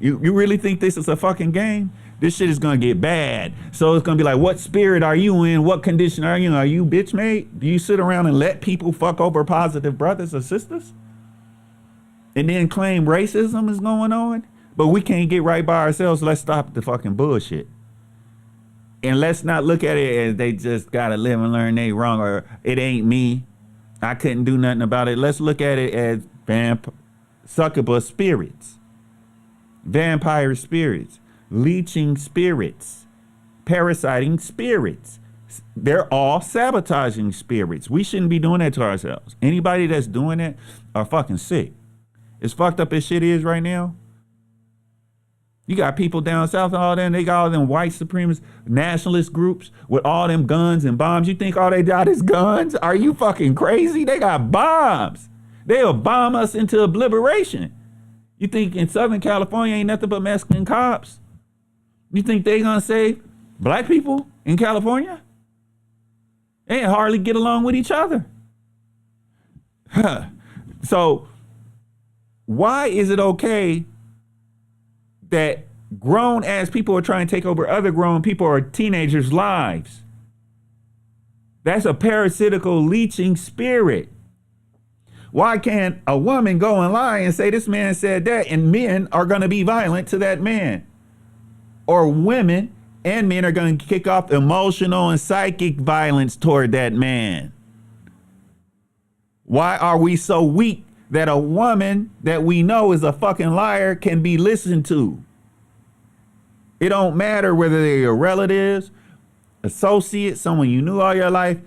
You really think this is a fucking game? This shit is gonna get bad. So it's gonna be like, what spirit are you in? What condition are you in? Are you bitch made? Do you sit around and let people fuck over positive brothers or sisters? And then claim racism is going on? But we can't get right by ourselves. Let's stop the fucking bullshit. And let's not look at it as they just gotta live and learn they wrong, or it ain't me. I couldn't do nothing about it. Let's look at it as succubus spirits, vampire spirits, leeching spirits, parasiting spirits. They're all sabotaging spirits. We shouldn't be doing that to ourselves. Anybody that's doing that are fucking sick. As fucked up as shit is right now. You got people down south and all them, they got all them white supremacist nationalist groups with all them guns and bombs. You think all they got is guns? Are you fucking crazy? They got bombs. They'll bomb us into obliteration. You think in Southern California ain't nothing but Mexican cops? You think they gonna save black people in California? They ain't hardly get along with each other. So why is it okay that grown ass people are trying to take over other grown people or teenagers' lives? That's a parasitical leeching spirit. Why can't a woman go and lie and say this man said that, and men are going to be violent to that man? Or women and men are going to kick off emotional and psychic violence toward that man? Why are we so weak that a woman that we know is a fucking liar can be listened to? It don't matter whether they're your relatives, associates, someone you knew all your life.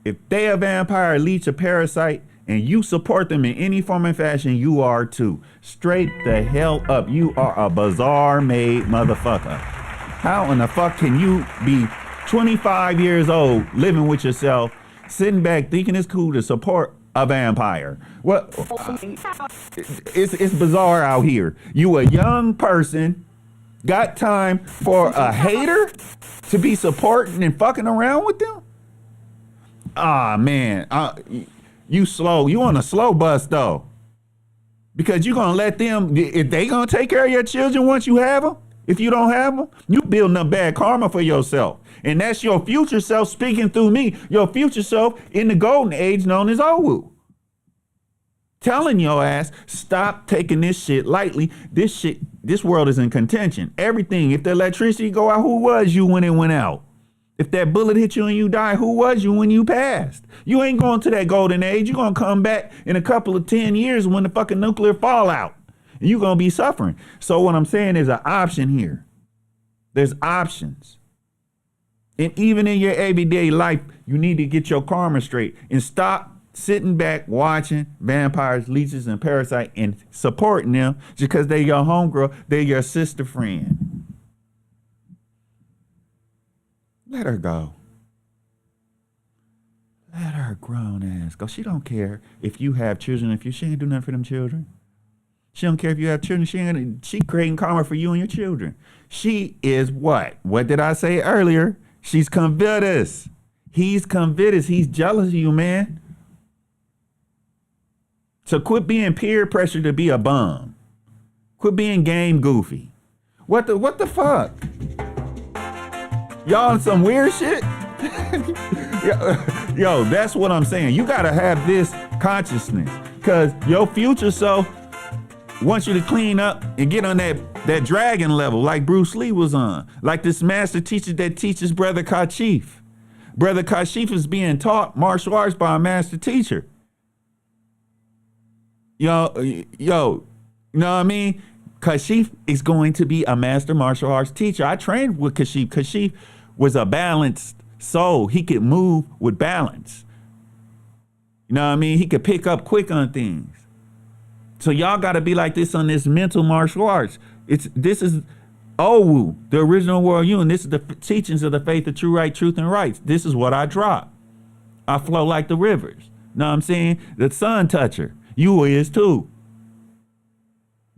If they a vampire, leech, a parasite, and you support them in any form and fashion, you are too. Straight the hell up. You are a bizarre made motherfucker. How in the fuck can you be 25 years old, living with yourself, sitting back thinking it's cool to support a vampire? What? It's bizarre out here. You a young person, got time for a hater to be supporting and fucking around with them? Ah, man. You slow. You on a slow bus, though. Because you're going to let them, if they going to take care of your children once you have them, if you don't have them, you building up bad karma for yourself. And that's your future self speaking through me, your future self in the golden age known as O.W.U. Telling your ass, stop taking this shit lightly. This world is in contention. Everything, if the electricity go out, who was you when it went out? If that bullet hit you and you die, who was you when you passed? You ain't going to that golden age. You're going to come back in a couple of 10 years when the fucking nuclear fallout. And you're going to be suffering. So what I'm saying is an option here. There's options. And even in your everyday life, you need to get your karma straight and stop sitting back watching vampires, leeches, and parasites and supporting them just because they're your homegirl, they're your sister friend. Let her go. Let her grown ass go. She don't care if you have children. She ain't do nothing for them children. She don't care if you have children. She creating karma for you and your children. She is what? What did I say earlier? She's convitus. He's convitus. He's jealous of you, man. So quit being peer pressure to be a bum. Quit being game goofy. What the fuck? Y'all on some weird shit? Yo, that's what I'm saying. You gotta have this consciousness, because your future self wants you to clean up and get on that dragon level like Bruce Lee was on. Like this master teacher that teaches Brother CASHAPP. Brother CASHAPP is being taught martial arts by a master teacher. Yo, you know what I mean? CASHAPP is going to be a master martial arts teacher. I trained with CASHAPP. CASHAPP was a balanced soul. He could move with balance. You know what I mean? He could pick up quick on things. So y'all got to be like this on this mental martial arts. This is O.W.U, the original world-U, and this is the teachings of the faith of true right, truth, and rights. This is what I drop. I flow like the rivers. Know what I'm saying? The sun toucher. You is too.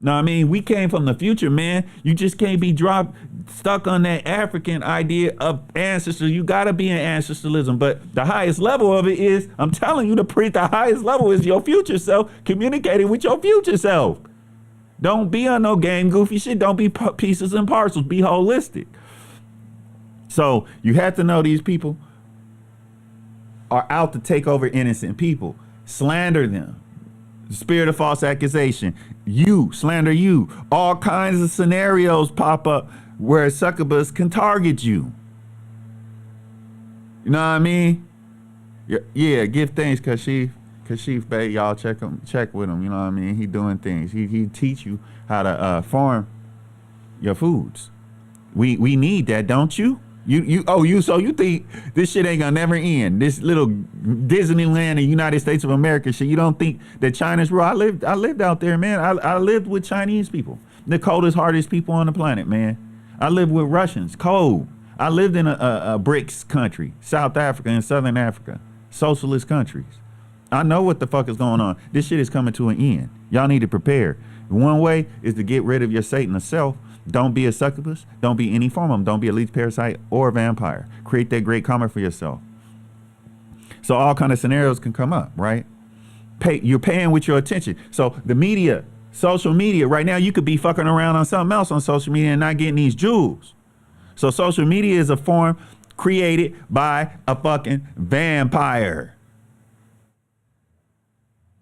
Know what I mean? We came from the future, man. You just can't be stuck on that African idea of ancestry. You got to be in ancestralism. But the highest level of it is, I'm telling you, the highest level is your future self communicating with your future self. Don't be on no game goofy shit. Don't be pieces and parcels. Be holistic. So you have to know these people are out to take over innocent people. Slander them. Spirit of false accusation. You, slander you. All kinds of scenarios pop up where succubus can target you. You know what I mean? Yeah, give thanks, Kashif Bey. Y'all check with him. You know what I mean? He doing things. He teach you how to farm your foods. We need that, don't you? So you think this shit ain't gonna never end? This little Disneyland in the United States of America shit. You don't think that China's real? I lived out there, man. I lived with Chinese people, the coldest, hardest people on the planet, man. I lived with Russians, cold. I lived in a BRICS country, South Africa and Southern Africa, socialist countries. I know what the fuck is going on. This shit is coming to an end. Y'all need to prepare. One way is to get rid of your Satan self. Don't be a succubus. Don't be any form of them. Don't be a leech, parasite, or a vampire. Create that great karma for yourself. So all kind of scenarios can come up, right? You're paying with your attention. So the media, social media, right now you could be fucking around on something else on social media and not getting these jewels. So social media is a form created by a fucking vampire.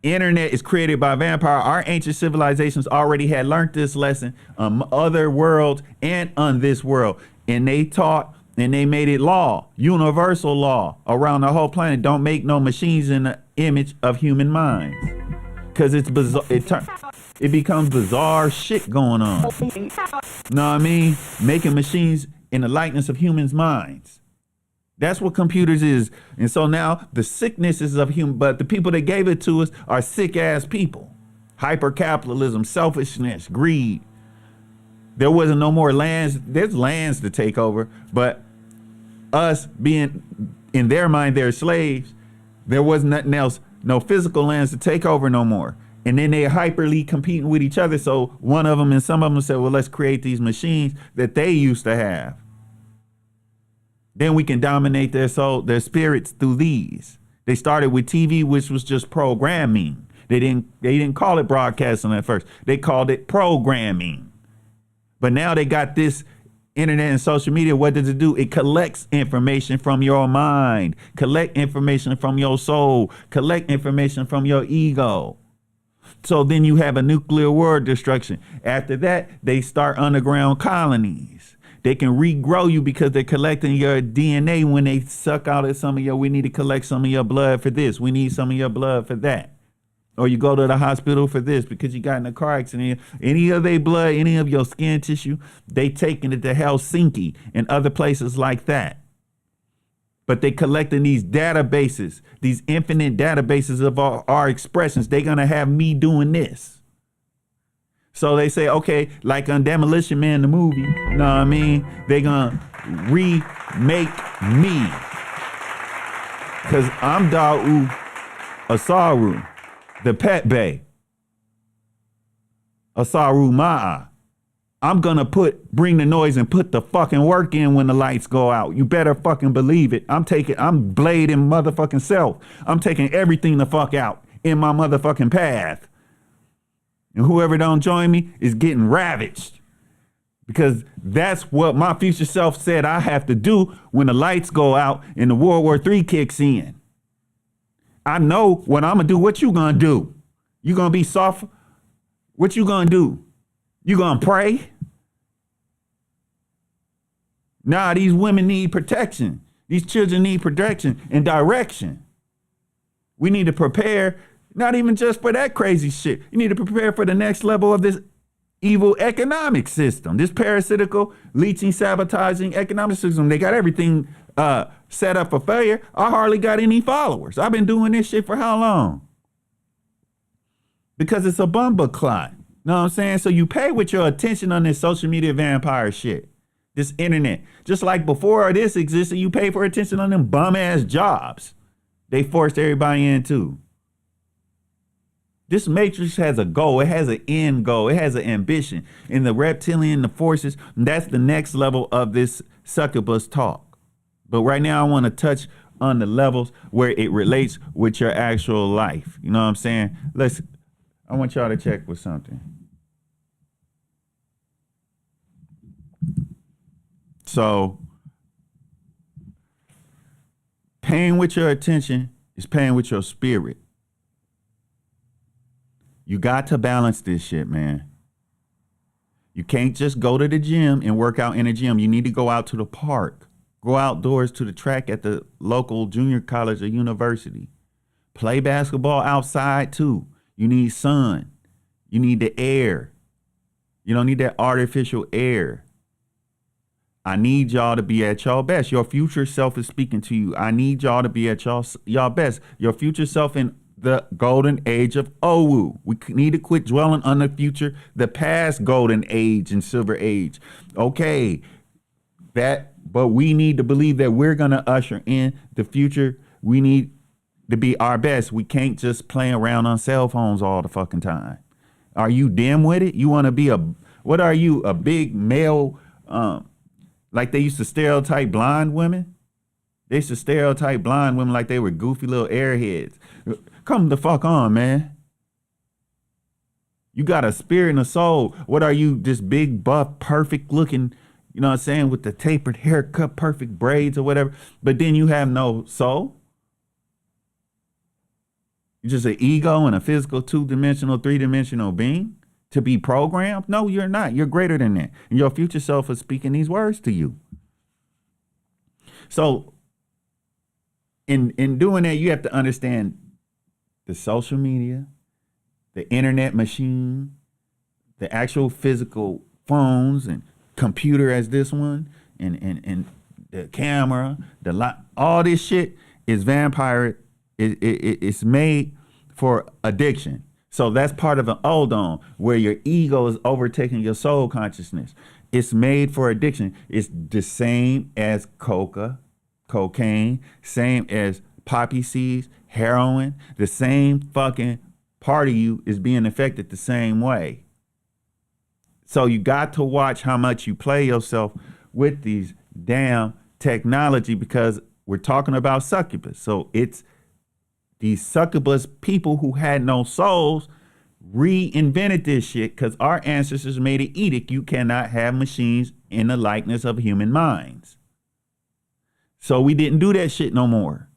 Internet is created by a vampire. Our ancient civilizations already had learned this lesson on other worlds and on this world. And they taught and they made it law, universal law around the whole planet. Don't make no machines in the image of human minds. Because it's bizarre. It becomes bizarre shit going on. Know what I mean? Making machines in the likeness of humans' minds. That's what computers is. And so now the sicknesses of human, but the people that gave it to us are sick ass people. Hyper-capitalism, selfishness, greed. There wasn't no more lands. There's lands to take over, but us being, in their mind, they're slaves. There was nothing else, no physical lands to take over no more. And then they're hyperly competing with each other. So one of them and some of them said, well, let's create these machines that they used to have. Then we can dominate their soul, their spirits through these. They started with TV, which was just programming. They didn't call it broadcasting at first. They called it programming. But now they got this internet and social media. What does it do? It collects information from your mind, collect information from your soul, collect information from your ego. So then you have a nuclear war destruction. After that, they start underground colonies. They can regrow you because they're collecting your DNA when they suck out of some of your, we need to collect some of your blood for this. We need some of your blood for that. Or you go to the hospital for this because you got in a car accident. Any of their blood, any of your skin tissue, they taking it to Helsinki and other places like that. But they collecting these databases, these infinite databases of our expressions. They're going to have me doing this. So they say, okay, like on Demolition Man, the movie, you know what I mean? They're going to remake me. Because I'm O.W.U. Asaru, the pet bay. Asaru Ma'a. I'm going to bring the noise and put the fucking work in when the lights go out. You better fucking believe it. I'm blading motherfucking self. I'm taking everything the fuck out in my motherfucking path. And whoever don't join me is getting ravaged. Because that's what my future self said I have to do when the lights go out and the World War III kicks in. I know what I'm going to do. What you going to do? You going to be soft? What you going to do? You going to pray? Nah, these women need protection. These children need protection and direction. We need to prepare. Not even just for that crazy shit. You need to prepare for the next level of this evil economic system. This parasitical, leeching, sabotaging economic system. They got everything set up for failure. I hardly got any followers. I've been doing this shit for how long? Because it's a bumper clot. Know what I'm saying? So you pay with your attention on this social media vampire shit. This internet. Just like before this existed, you pay for attention on them bum ass jobs. They forced everybody into. This matrix has a goal. It has an end goal. It has an ambition. In the reptilian, the forces, that's the next level of this succubus talk. But right now I want to touch on the levels where it relates with your actual life. You know what I'm saying? I want y'all to check with something. So paying with your attention is paying with your spirit. You got to balance this shit, man. You can't just go to the gym and work out in the gym. You need to go out to the park. Go outdoors to the track at the local junior college or university. Play basketball outside too. You need sun. You need the air. You don't need that artificial air. I need y'all to be at y'all best. Your future self is speaking to you. I need y'all to be at y'all best. Your future self in the golden age of O.W.U. We need to quit dwelling on the future, the past golden age and silver age. Okay, but we need to believe that we're going to usher in the future. We need to be our best. We can't just play around on cell phones all the fucking time. Are you dim with it? You want to be what are you, a big male, like they used to stereotype blonde women? They used to stereotype blonde women like they were goofy little airheads. Come the fuck on, man. You got a spirit and a soul. What are you, this big, buff, perfect looking, you know what I'm saying, with the tapered haircut, perfect braids or whatever, but then you have no soul? You're just an ego and a physical, two-dimensional, three-dimensional being to be programmed? No, you're not. You're greater than that. And your future self is speaking these words to you. So in doing that, you have to understand the social media, the internet machine, the actual physical phones and computer as this one, and the camera, all this shit is vampire. It's made for addiction. So that's part of an O.W.U, where your ego is overtaking your soul consciousness. It's made for addiction. It's the same as cocaine, same as poppy seeds, heroin. The same fucking part of you is being affected the same way. So you got to watch how much you play yourself with these damn technology, because we're talking about succubus. So it's these succubus people who had no souls reinvented this shit, because our ancestors made an edict: you cannot have machines in the likeness of human minds. So we didn't do that shit no more.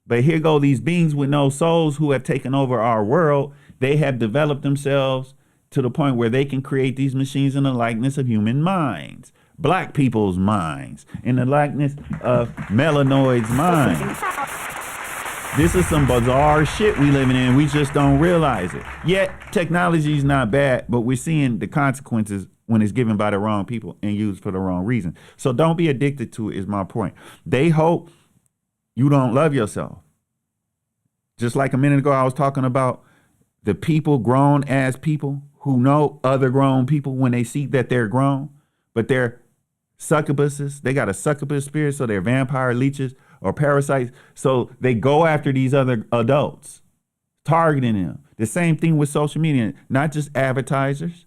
But here go these beings with no souls who have taken over our world. They have developed themselves to the point where they can create these machines in the likeness of human minds, black people's minds, in the likeness of melanoids' minds. This is some bizarre shit we living in. We just don't realize it. Yet technology is not bad, but we're seeing the consequences when it's given by the wrong people and used for the wrong reason. So don't be addicted to it, is my point. They hope you don't love yourself. Just like a minute ago, I was talking about the people, grown ass people, who know other grown people when they see that they're grown, but they're succubuses. They got a succubus spirit, so they're vampire, leeches, or parasites. So they go after these other adults, targeting them. The same thing with social media, not just advertisers,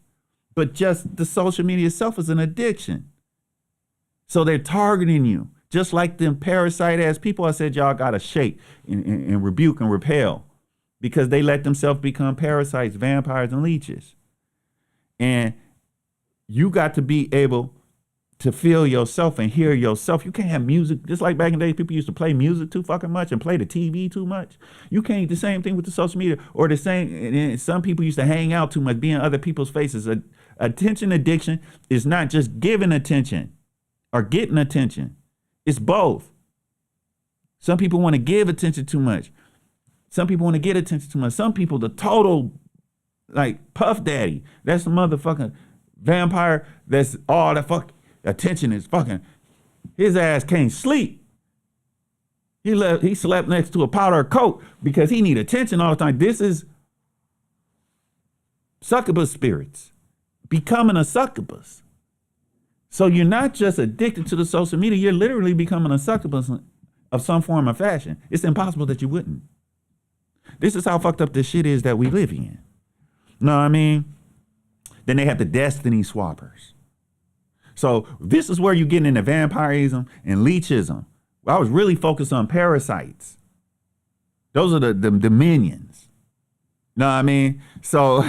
but just the social media itself is an addiction. So they're targeting you. Just like them parasite ass people I said y'all got to shake and rebuke and repel, because they let themselves become parasites, vampires, and leeches. And you got to be able to feel yourself and hear yourself. You can't have music. Just like back in the day, people used to play music too fucking much and play the TV too much. You can't, the same thing with the social media, or the same, and some people used to hang out too much, be in other people's faces. Attention addiction is not just giving attention or getting attention. It's both. Some people want to give attention too much. Some people want to get attention too much. Some people, the total, like Puff Daddy, that's the motherfucking vampire. That's all the fuck attention is fucking. His ass can't sleep. He slept next to a powder coat because he need attention all the time. This is succubus spirits, becoming a succubus. So you're not just addicted to the social media, you're literally becoming a succubus of some form or fashion. It's impossible that you wouldn't. This is how fucked up this shit is that we live in. Know what I mean? Then they have the destiny swappers. So this is where you're getting into vampirism and leechism. I was really focused on parasites. Those are the minions. No, I mean, so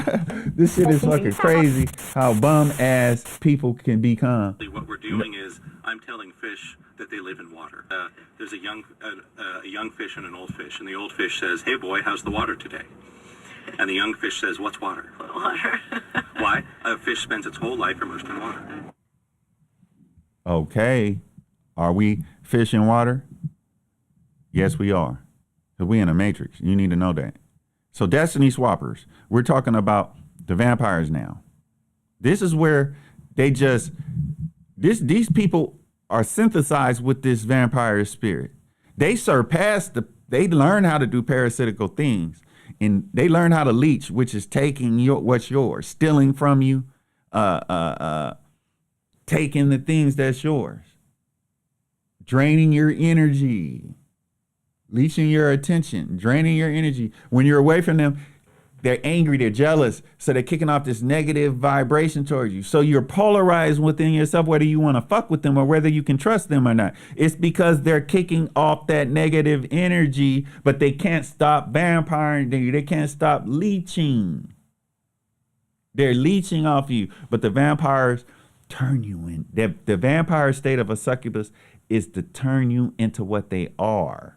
this shit is fucking crazy how bum ass people can become. What we're doing is I'm telling fish that they live in water. There's a young fish and an old fish, and the old fish says, "Hey boy, how's the water today?" And the young fish says, "What's water?" Water. Why? A fish spends its whole life immersed in water. Okay, are we fish in water? Yes, we are. Because we in a matrix. You need to know that. So Destiny Swappers, we're talking about the vampires now. This is where they just, these people are synthesized with this vampire spirit. They they learn how to do parasitical things. And they learn how to leech, which is taking what's yours, stealing from you, taking the things that's yours, draining your energy, leeching your attention, draining your energy. When you're away from them, they're angry, they're jealous, so they're kicking off this negative vibration towards you. So you're polarized within yourself, whether you want to fuck with them or whether you can trust them or not. It's because they're kicking off that negative energy, but they can't stop vampiring you. They can't stop leeching. They're leeching off you, but the vampires turn you in. The vampire state of a succubus is to turn you into what they are.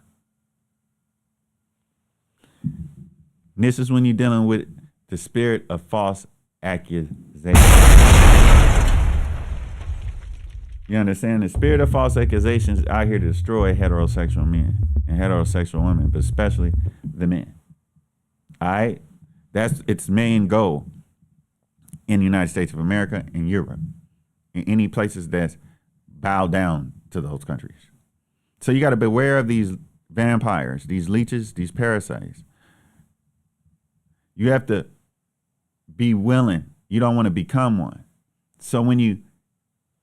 And this is when you're dealing with the spirit of false accusation. You understand? The spirit of false accusations is out here to destroy heterosexual men and heterosexual women, but especially the men. All right? That's its main goal in the United States of America and Europe, in any places that's bowed down to those countries. So you got to beware of these vampires, these leeches, these parasites. You have to be willing. You don't want to become one. So when you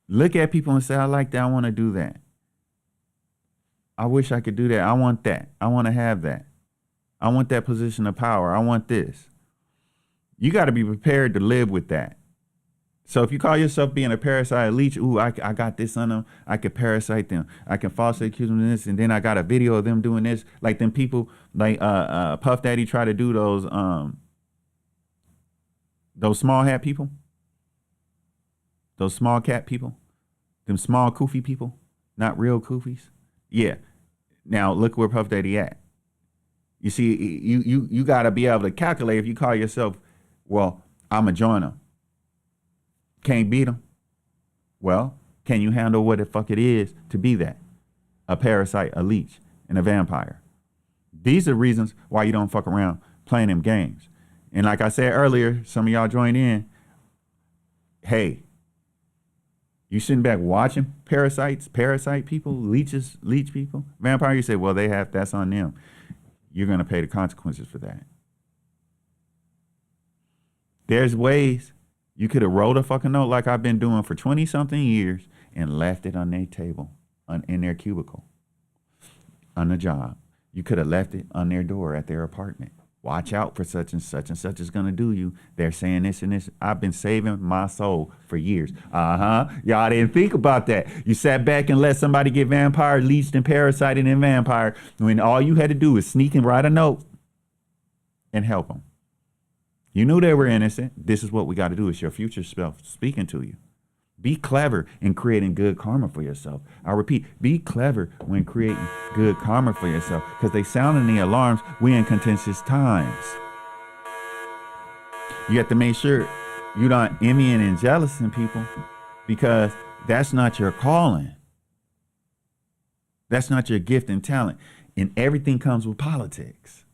look at people and say, I like that, I want to do that. I wish I could do that. I want that. I want to have that. I want that position of power. I want this. You got to be prepared to live with that. So if you call yourself being a parasite leech, ooh, I got this on them. I could parasite them. I can falsely accuse them of this. And then I got a video of them doing this. Like them people, like Puff Daddy try to do those small hat people, those small cat people, them small koofy people, not real koofies. Yeah. Now look where Puff Daddy at. You see, you got to be able to calculate if you call yourself, well, I'm a joiner. Can't beat them. Well, can you handle what the fuck it is to be that? A parasite, a leech, and a vampire. These are reasons why you don't fuck around playing them games. And like I said earlier, some of y'all joined in. Hey, you sitting back watching parasite people, leeches, leech people, vampire. You say, well, that's on them. You're going to pay the consequences for that. There's ways you could have wrote a fucking note like I've been doing for 20 something years and left it on their table, in their cubicle, on the job. You could have left it on their door at their apartment. Watch out for such and such is going to do you. They're saying this and this. I've been saving my soul for years. Y'all didn't think about that. You sat back and let somebody get vampire, leeched and parasited and vampire when all you had to do was sneak and write a note and help them. You knew they were innocent. This is what we got to do. It's your future self speaking to you. Be clever in creating good karma for yourself. I repeat, be clever when creating good karma for yourself, because they sounding the alarms. We in contentious times. You have to make sure you're not envying and jealous in people, because that's not your calling. That's not your gift and talent. And everything comes with politics.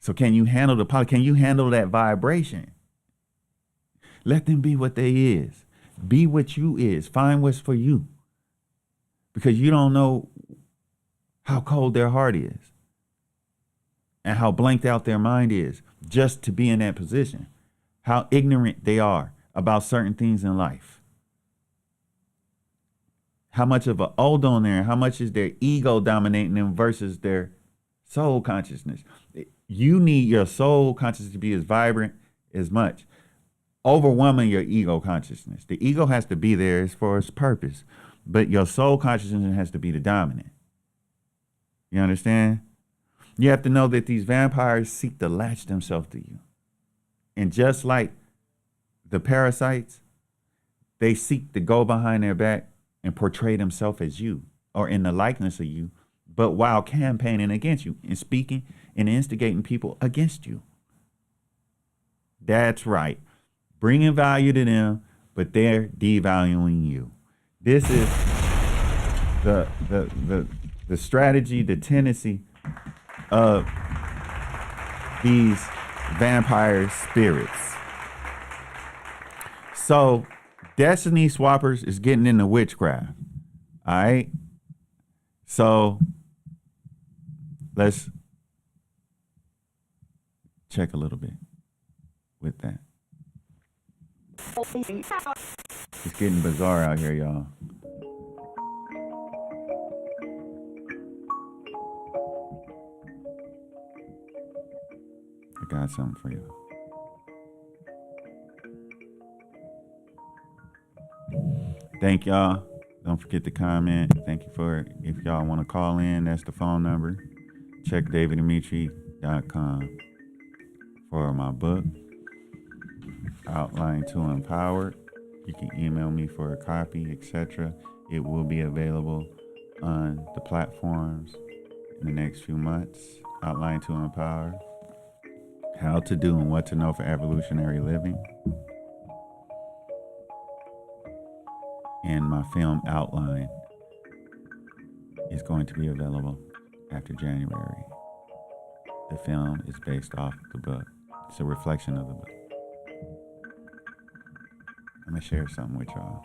So can you handle can you handle that vibration? Let them be what they is. Be what you is. Find what's for you. Because you don't know how cold their heart is and how blanked out their mind is just to be in that position. How ignorant they are about certain things in life. How much of an old on there, how much is their ego dominating them versus their soul consciousness. You need your soul consciousness to be as vibrant as much. Overwhelming your ego consciousness. The ego has to be there as for its purpose, but your soul consciousness has to be the dominant. You understand? You have to know that these vampires seek to latch themselves to you. And just like the parasites, they seek to go behind their back and portray themselves as you or in the likeness of you, but while campaigning against you and speaking and instigating people against you. That's right. Bringing value to them, but they're devaluing you. This is the strategy, the tendency of these vampire spirits. So Destiny Swappers is getting into witchcraft. All right. So let's check a little bit with that. It's getting bizarre out here, y'all. I got something for you. Thank y'all. Don't forget to comment. Thank you for, if y'all want to call in, that's the phone number. Check daviddimitri.com for my book, Outline to Empower. You can email me for a copy, etc. It will be available on the platforms in the next few months. Outline to Empower. How to do and what to know for evolutionary living. And my film Outline is going to be available after January. The film is based off the book. It's a reflection of the book. I'm going to share something with y'all.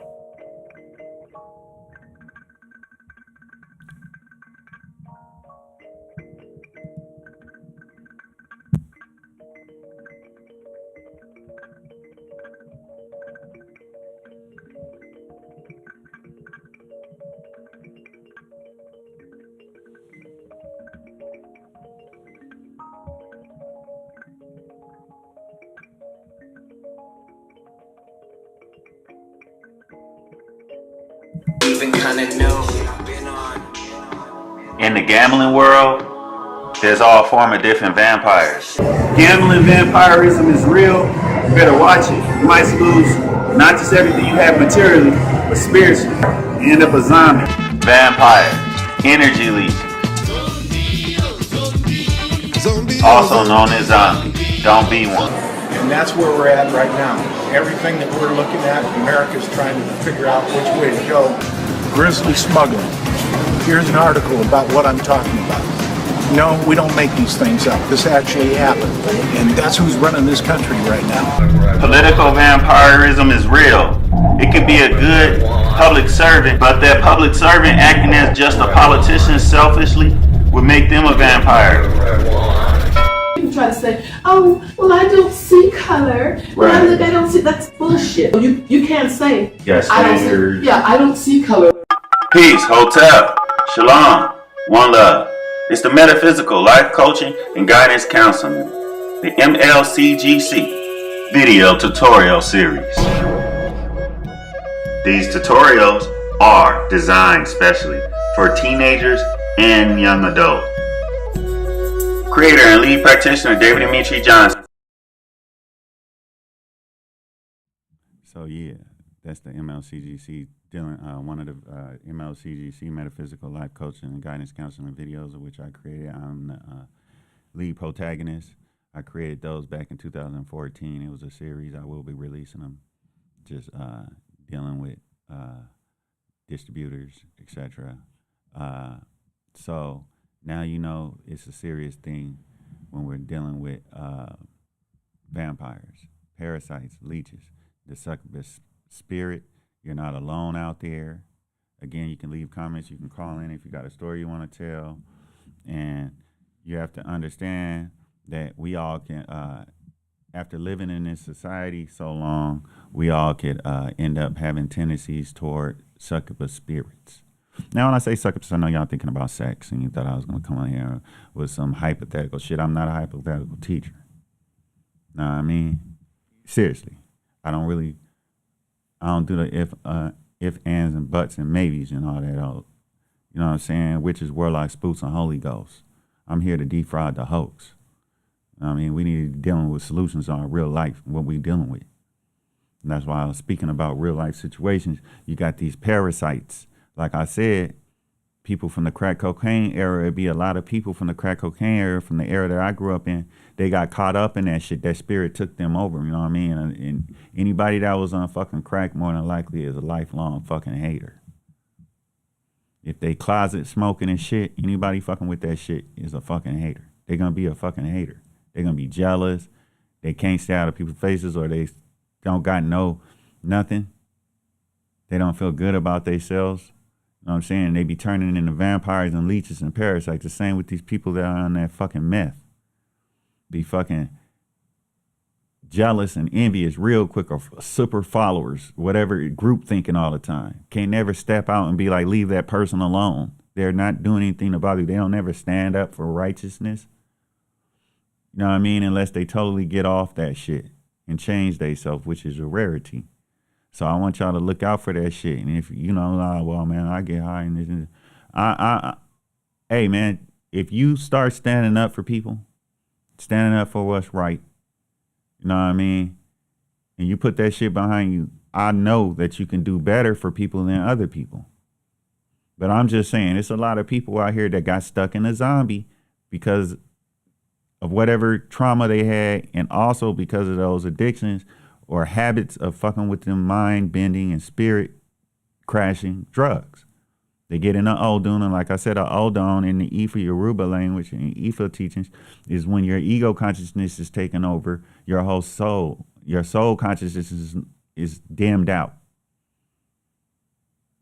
In the gambling world, there's all form of different vampires. Gambling vampirism is real. You better watch it. You might lose not just everything you have materially, but spiritually. You end up a zombie. Vampires, energy leeches, also known as zombies. Don't be one. And that's where we're at right now. Everything that we're looking at, America's trying to figure out which way to go. Grizzly smuggling. Here's an article about what I'm talking about. No, we don't make these things up. This actually happened. And that's who's running this country right now. Political vampirism is real. It could be a good public servant, but that public servant acting as just a politician selfishly would make them a vampire. People try to say, oh, well, I don't see color. When I look, I don't see. That's bullshit. You can't say, Yes, I don't see color. Peace, hotel, shalom, one love. It's the Metaphysical Life Coaching and Guidance Counseling, the MLCGC video tutorial series. These tutorials are designed specially for teenagers and young adults. Creator and lead practitioner David Dimitri Johnson. So yeah, that's the MLCGC dealing one of the MLCGC Metaphysical Life Coaching and Guidance Counseling videos, of which I created. I'm the lead protagonist. I created those back in 2014. It was a series. I will be releasing them. Just dealing with distributors, etc. So now you know it's a serious thing when we're dealing with vampires, parasites, leeches, the succubus spirit. You're not alone out there. Again, you can leave comments. You can call in if you got a story you want to tell. And you have to understand that we all can, after living in this society so long, we all could end up having tendencies toward succubus spirits. Now, when I say succubus, I know y'all thinking about sex, and you thought I was going to come on here with some hypothetical shit. I'm not a hypothetical teacher. Know what I mean? Seriously. I don't do the if, ands, and buts, and maybes, and all that. You know what I'm saying? Witches, warlocks, spooks, and Holy Ghosts. I'm here to defraud the hoax. I mean, we need to be dealing with solutions on real life, what we dealing with. And that's why I was speaking about real life situations. You got these parasites. Like I said, people from the crack cocaine era, it'd be a lot of people from the crack cocaine era, from the era that I grew up in, they got caught up in that shit. That spirit took them over, you know what I mean? And anybody that was on fucking crack more than likely is a lifelong fucking hater. If they closet smoking and shit, anybody fucking with that shit is a fucking hater. They're gonna be a fucking hater. They're gonna be jealous. They can't stay out of people's faces, or they don't got nothing. They don't feel good about themselves. You know what I'm saying? They be turning into vampires and leeches and parasites. The same with these people that are on that fucking meth. Be fucking jealous and envious real quick, or super followers, whatever, group thinking all the time. Can't never step out and be like, leave that person alone. They're not doing anything about it. They don't ever stand up for righteousness. You know what I mean? Unless they totally get off that shit and change themselves, which is a rarity. So I want y'all to look out for that shit. And if you know, well, man, I get high and this and hey, man, if you start standing up for people, standing up for what's right, you know what I mean, and you put that shit behind you, I know that you can do better for people than other people. But I'm just saying, it's a lot of people out here that got stuck in a zombie because of whatever trauma they had, and also because of those addictions or habits of fucking with them mind bending and spirit crashing drugs. They get in an O.W.U, and like I said, an O.W.U in the Ifa Yoruba language and Ifa teachings is when your ego consciousness is taken over your whole soul. Your soul consciousness is dimmed out.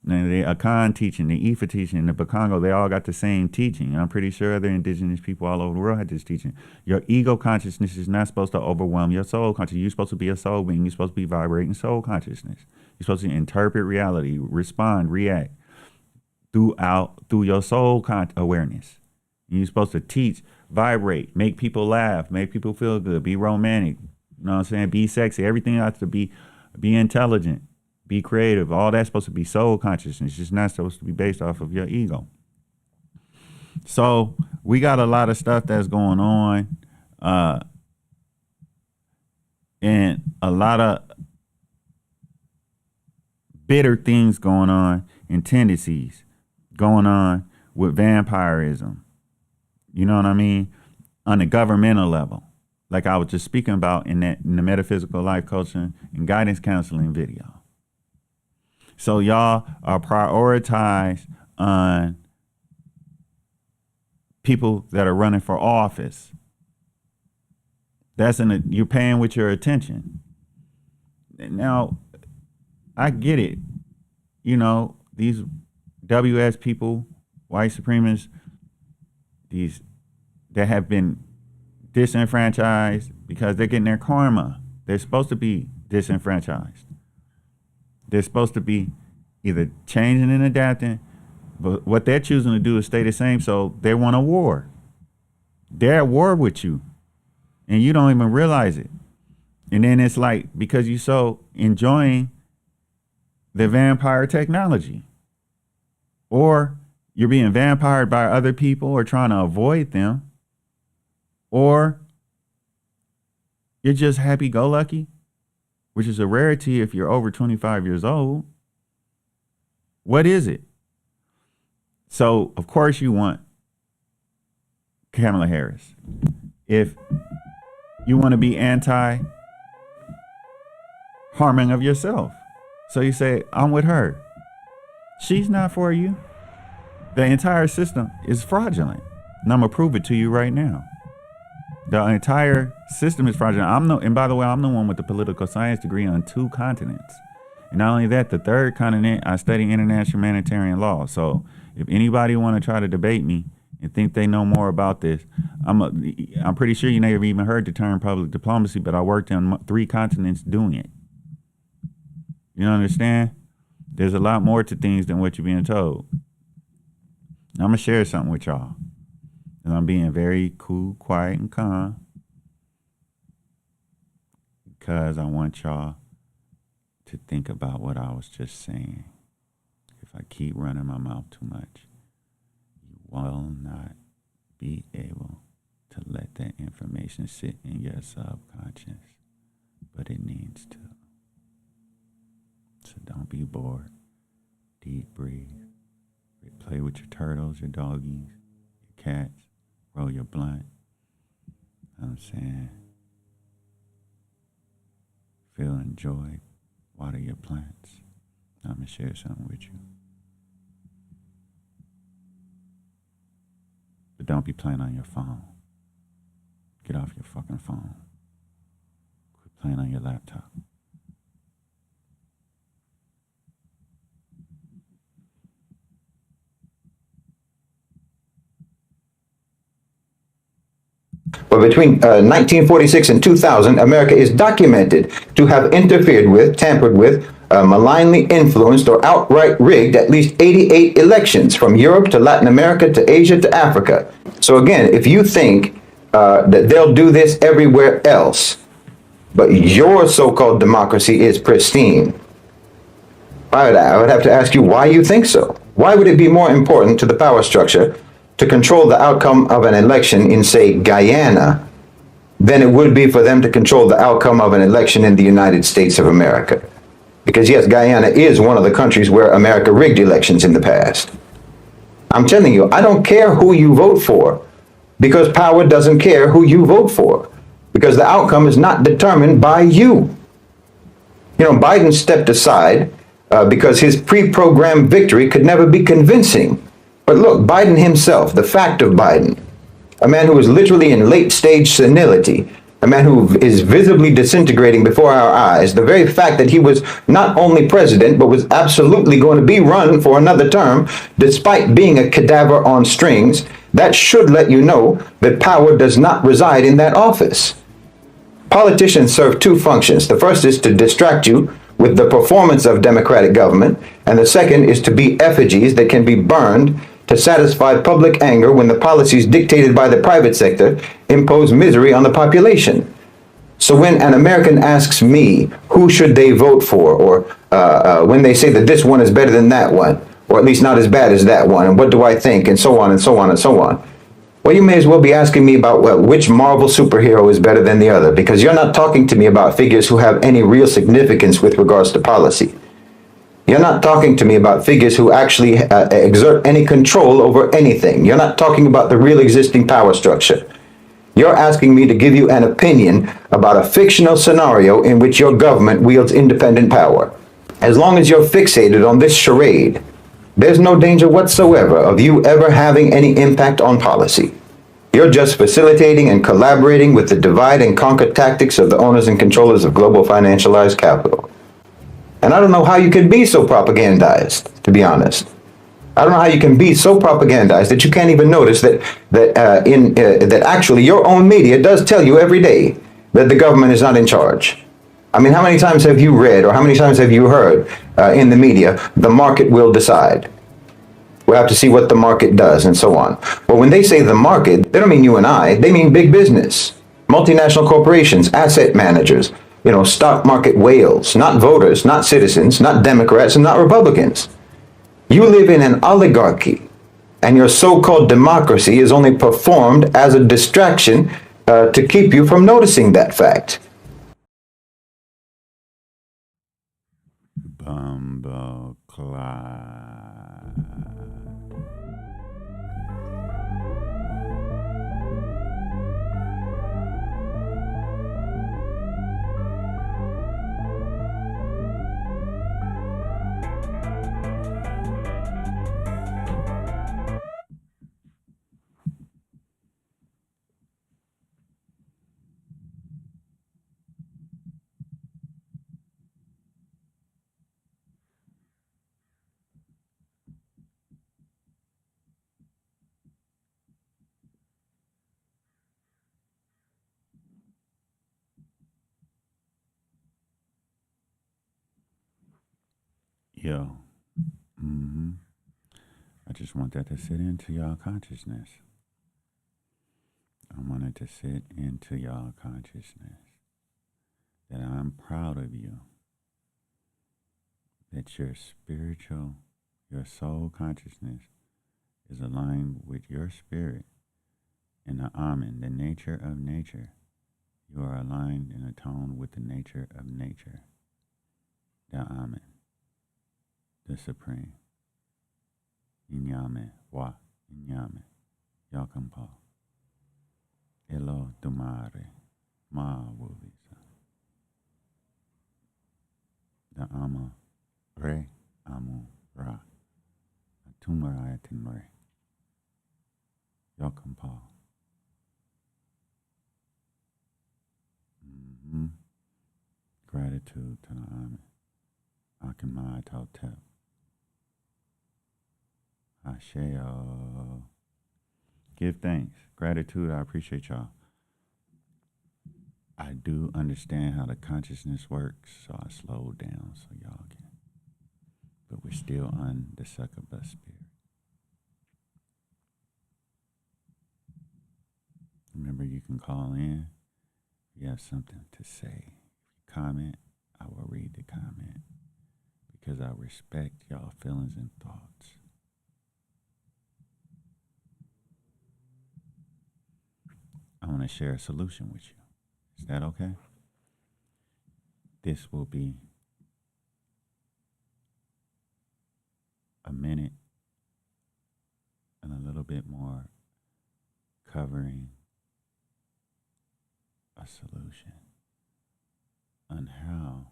Now, the Akan teaching, the Ifa teaching, the Bakongo, they all got the same teaching. And I'm pretty sure other indigenous people all over the world had this teaching. Your ego consciousness is not supposed to overwhelm your soul consciousness. You're supposed to be a soul being. You're supposed to be vibrating soul consciousness. You're supposed to interpret reality, respond, react through your soul awareness. And you're supposed to teach, vibrate, make people laugh, make people feel good, be romantic, you know what I'm saying? Be sexy. Everything has to be intelligent. Be creative. All that's supposed to be soul consciousness. It's not supposed to be based off of your ego. So we got a lot of stuff that's going on, and a lot of bitter things going on and tendencies going on with vampirism. You know what I mean? On a governmental level, like I was just speaking about in the metaphysical life coaching and guidance counseling video. So y'all are prioritized on people that are running for office. You're paying with your attention. Now, I get it. You know, these WS people, white supremacists, these that have been disenfranchised because they're getting their karma. They're supposed to be disenfranchised. They're supposed to be either changing and adapting, but what they're choosing to do is stay the same, so they want a war. They're at war with you, and you don't even realize it. And then it's like, because you're so enjoying the vampire technology, or you're being vampired by other people or trying to avoid them, or you're just happy-go-lucky, which is a rarity if you're over 25 years old. What is it? So, of course, you want Kamala Harris. If you want to be anti-harming of yourself. So you say, I'm with her. She's not for you. The entire system is fraudulent. And I'm going to prove it to you right now. The entire system is fraudulent. And by the way, I'm the one with the political science degree on 2 continents. And not only that, the 3rd continent, I study international humanitarian law. So if anybody want to try to debate me and think they know more about this, I'm pretty sure you never even heard the term public diplomacy, but I worked on 3 continents doing it. You understand? There's a lot more to things than what you're being told. I'm going to share something with y'all. And I'm being very cool, quiet, and calm, because I want y'all to think about what I was just saying. If I keep running my mouth too much, you will not be able information sit in your subconscious, but it needs to. So don't be bored. Deep breathe. Play with your turtles, your doggies, your cats. Roll your blunt. Know what I'm saying? Feel and joy. Water your plants. I'm going to share something with you. But don't be playing on your phone. Get off your fucking phone. Quit playing on your laptop. But between 1946 and 2000, America is documented to have interfered with, tampered with, malignly influenced, or outright rigged at least 88 elections from Europe to Latin America to Asia to Africa. So again, if you think that they'll do this everywhere else, but your so-called democracy is pristine, I would have to ask you why you think so. Why would it be more important to the power structure to control the outcome of an election in, say, Guyana, than it would be for them to control the outcome of an election in the United States of America? Because yes, Guyana is one of the countries where America rigged elections in the past. I'm telling you, I don't care who you vote for, because power doesn't care who you vote for, because the outcome is not determined by you. You know, Biden stepped aside because his pre-programmed victory could never be convincing. But look, Biden himself, the fact of Biden, a man who is literally in late-stage senility, a man who is visibly disintegrating before our eyes, the very fact that he was not only president, but was absolutely going to be run for another term, despite being a cadaver on strings, that should let you know that power does not reside in that office. Politicians serve two functions. The first is to distract you with the performance of democratic government, and the second is to be effigies that can be burned to satisfy public anger when the policies dictated by the private sector impose misery on the population. So when an American asks me who should they vote for, or when they say that this one is better than that one, or at least not as bad as that one, and what do I think, and so on and so on and so on, well, you may as well be asking me about which Marvel superhero is better than the other, because you're not talking to me about figures who have any real significance with regards to policy. You're not talking to me about figures who actually exert any control over anything. You're not talking about the real existing power structure. You're asking me to give you an opinion about a fictional scenario in which your government wields independent power. As long as you're fixated on this charade, there's no danger whatsoever of you ever having any impact on policy. You're just facilitating and collaborating with the divide and conquer tactics of the owners and controllers of global financialized capital. And I don't know how you can be so propagandized, to be honest. I don't know how you can be so propagandized that you can't even notice that actually your own media does tell you every day that the government is not in charge. I mean, how many times have you read, or how many times have you heard in the media, the market will decide? We'll have to see what the market does, and so on. But when they say the market, they don't mean you and I. They mean big business, multinational corporations, asset managers, stock market whales, not voters, not citizens, not Democrats, and not Republicans. You live in an oligarchy, and your so-called democracy is only performed as a distraction to keep you from noticing that fact. Bumble clock. Yo, I just want that to sit into y'all consciousness. I want it to sit into y'all consciousness that I'm proud of you, that your spiritual, your soul consciousness is aligned with your spirit In the Amen, the nature of nature. You are aligned in a tone with the nature of nature. The Amen, the Supreme. Inyame, Wa, Inyame, Yakampa. Elo Dumare, Ma Wuvisa. The Ama, Re, Amu, Ra. Atumarayatin Re. Yakampa. Gratitude to the Amen. Akamai Tautep. Asheo. Give thanks. Gratitude. I appreciate y'all. I do understand how the consciousness works, so I slowed down so y'all can. But we're still on the Succubus Spirit. Remember, you can call in. If you have something to say, if you comment, I will read the comment because I respect y'all feelings and thoughts. I want to share a solution with you. Is that okay? This will be a minute and a little bit more covering a solution on how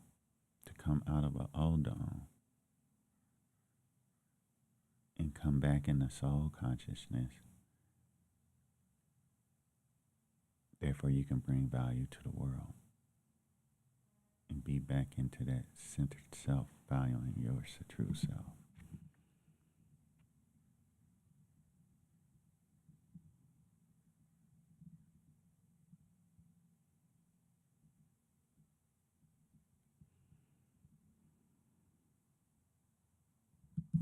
to come out of an O.W.U and come back in the soul consciousness. Therefore, you can bring value to the world and be back into that centered self, valuing your true self.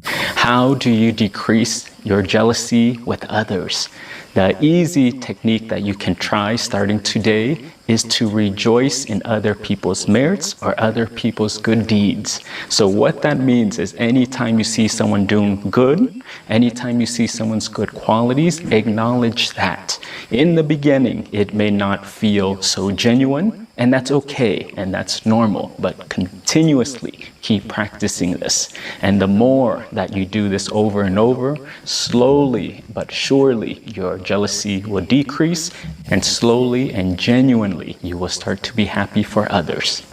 How do you decrease your jealousy with others? The easy technique that you can try starting today is to rejoice in other people's merits or other people's good deeds. So what that means is anytime you see someone doing good, anytime you see someone's good qualities, acknowledge that. In the beginning, it may not feel so genuine, and that's okay, and that's normal, but continuously keep practicing this. And the more that you do this over and over, slowly but surely your jealousy will decrease, and slowly and genuinely you will start to be happy for others.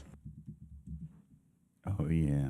Oh, yeah.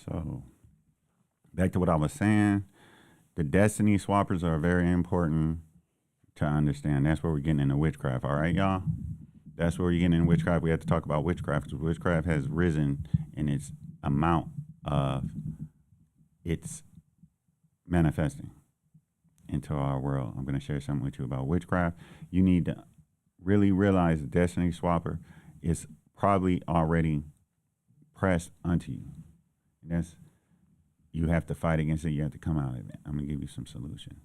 So, back to what I was saying, the destiny swappers are very important to understand. That's where we're getting into witchcraft, all right, y'all? That's where you're getting into witchcraft. We have to talk about witchcraft because witchcraft has risen in its amount of its manifesting into our world. I'm going to share something with you about witchcraft. You need to really realize the destiny swapper is probably already pressed unto you. That's, you have to fight against it. You have to come out of it. I'm going to give you some solutions.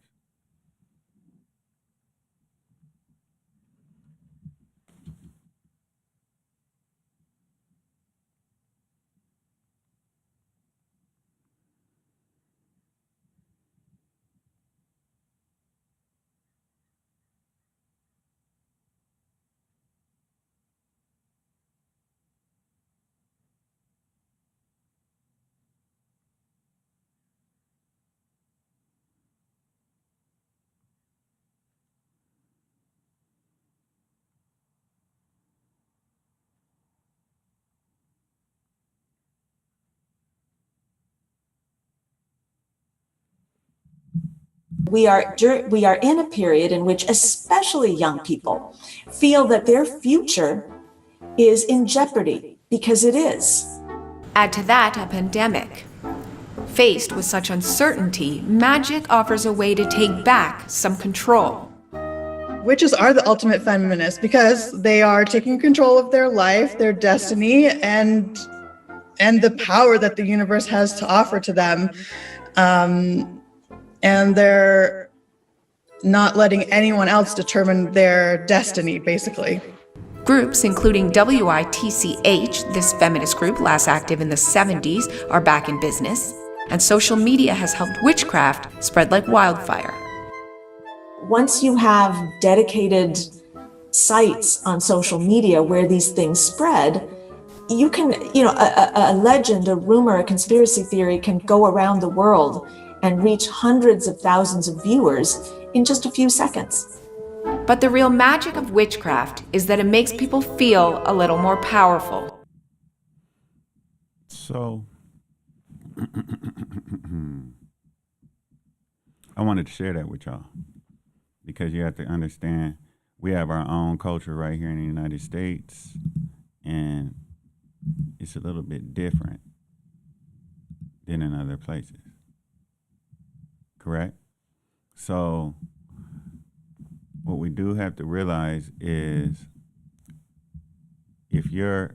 We are in a period in which especially young people feel that their future is in jeopardy, because it is. Add to that a pandemic. Faced with such uncertainty, magic offers a way to take back some control. Witches are the ultimate feminists because they are taking control of their life, their destiny, and the power that the universe has to offer to them. And they're not letting anyone else determine their destiny, basically. Groups including WITCH, this feminist group last active in the 70s, are back in business, and social media has helped witchcraft spread like wildfire. Once you have dedicated sites on social media where these things spread, you can, a legend, a rumor, a conspiracy theory can go around the world and reach hundreds of thousands of viewers in just a few seconds. But the real magic of witchcraft is that it makes people feel a little more powerful. So, I wanted to share that with y'all because you have to understand we have our own culture right here in the United States, and it's a little bit different than in other places. Correct? So what we do have to realize is if you're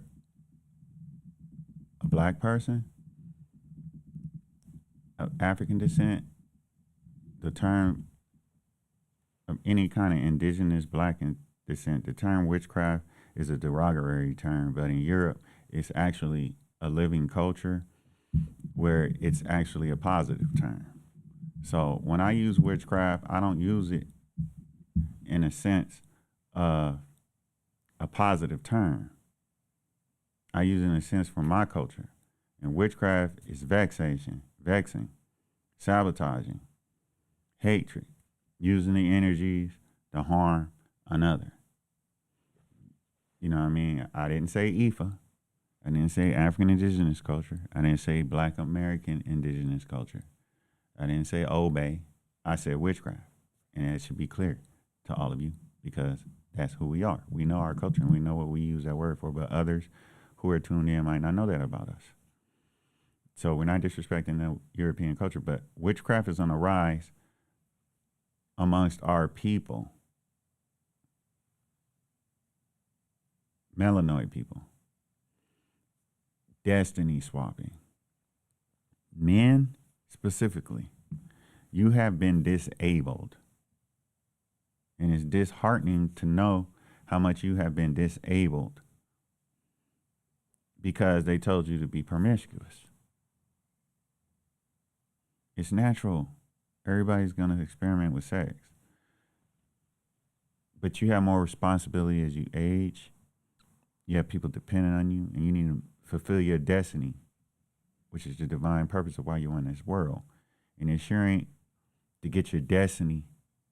a black person of African descent, the term of any kind of indigenous black descent, the term witchcraft is a derogatory term, but in Europe, it's actually a living culture where it's actually a positive term. So when I use witchcraft, I don't use it in a sense of a positive term. I use it in a sense from my culture. And witchcraft is vexing, sabotaging, hatred, using the energies to harm another. You know what I mean? I didn't say Ifa. I didn't say African indigenous culture. I didn't say Black American indigenous culture. I didn't say Obey. I said witchcraft. And it should be clear to all of you because that's who we are. We know our culture and we know what we use that word for, but others who are tuned in might not know that about us. So we're not disrespecting the European culture, but witchcraft is on the rise amongst our people. Melanoid people. Destiny swapping. Men specifically, you have been disabled. And it's disheartening to know how much you have been disabled because they told you to be promiscuous. It's natural. Everybody's going to experiment with sex. But you have more responsibility as you age. You have people depending on you, and you need to fulfill your destiny, which is the divine purpose of why you're in this world. And ensuring to get your destiny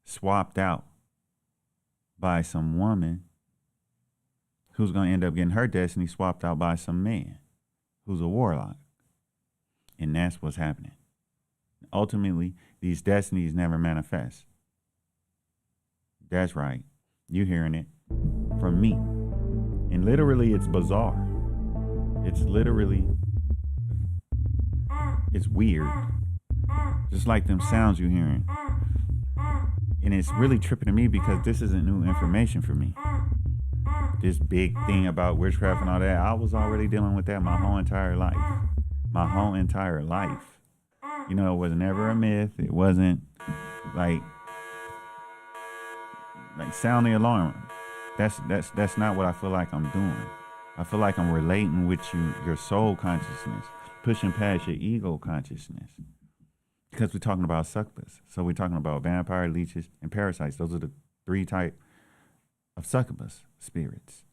swapped out by some woman who's going to end up getting her destiny swapped out by some man who's a warlock. And that's what's happening. Ultimately, these destinies never manifest. That's right. You're hearing it from me. And literally, it's bizarre. It's literally, it's weird. Just like them sounds you're hearing. And it's really tripping to me because this isn't new information for me. This big thing about witchcraft and all that, I was already dealing with that my whole entire life. My whole entire life. You know, it was never a myth. It wasn't like sound the alarm. That's not what I feel like I'm doing. I feel like I'm relating with you, your soul consciousness, pushing past your ego consciousness. Because we're talking about succubus. So we're talking about vampire, leeches, and parasites. Those are the 3 types of succubus spirits.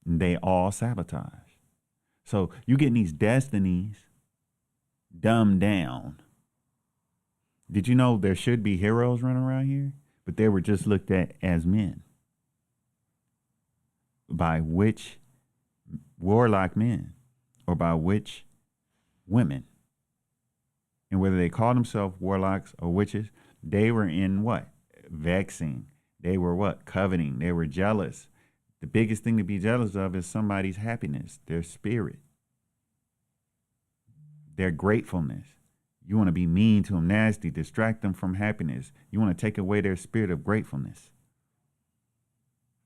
And they all sabotage. So you getting these destinies dumbed down. Did you know there should be heroes running around here? But they were just looked at as men. By which warlock men? Or by which women? And whether they call themselves warlocks or witches, They were in what? Vexing. They were what? Coveting. They were jealous. The biggest thing to be jealous of is somebody's happiness, their spirit, their gratefulness. You want to be mean to them, nasty, distract them from happiness. You want to take away their spirit of gratefulness.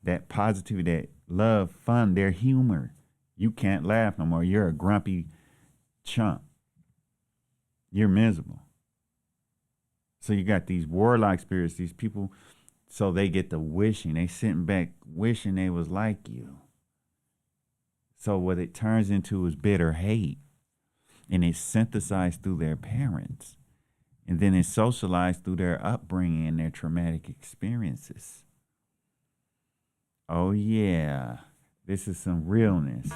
That positivity, that love, fun, their humor. You can't laugh no more. You're a grumpy chump. You're miserable. So you got these warlock spirits, these people, so they get the wishing. They sitting back wishing they was like you. So what it turns into is bitter hate. And it's synthesized through their parents. And then it's socialized through their upbringing and their traumatic experiences. Oh yeah, this is some realness.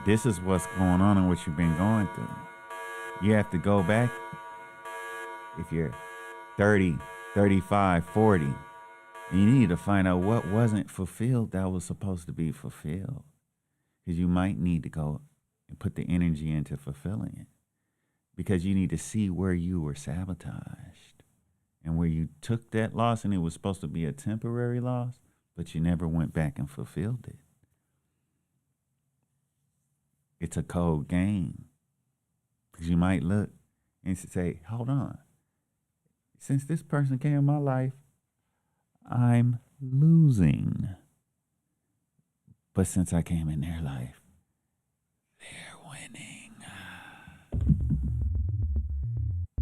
This is what's going on and what you've been going through. You have to go back, if you're 30, 35, 40, and you need to find out what wasn't fulfilled that was supposed to be fulfilled. Because you might need to go and put the energy into fulfilling it. Because you need to see where you were sabotaged and where you took that loss and it was supposed to be a temporary loss, but you never went back and fulfilled it. It's a cold game. Because you might look and say, hold on. Since this person came in my life, I'm losing. But since I came in their life, they're winning.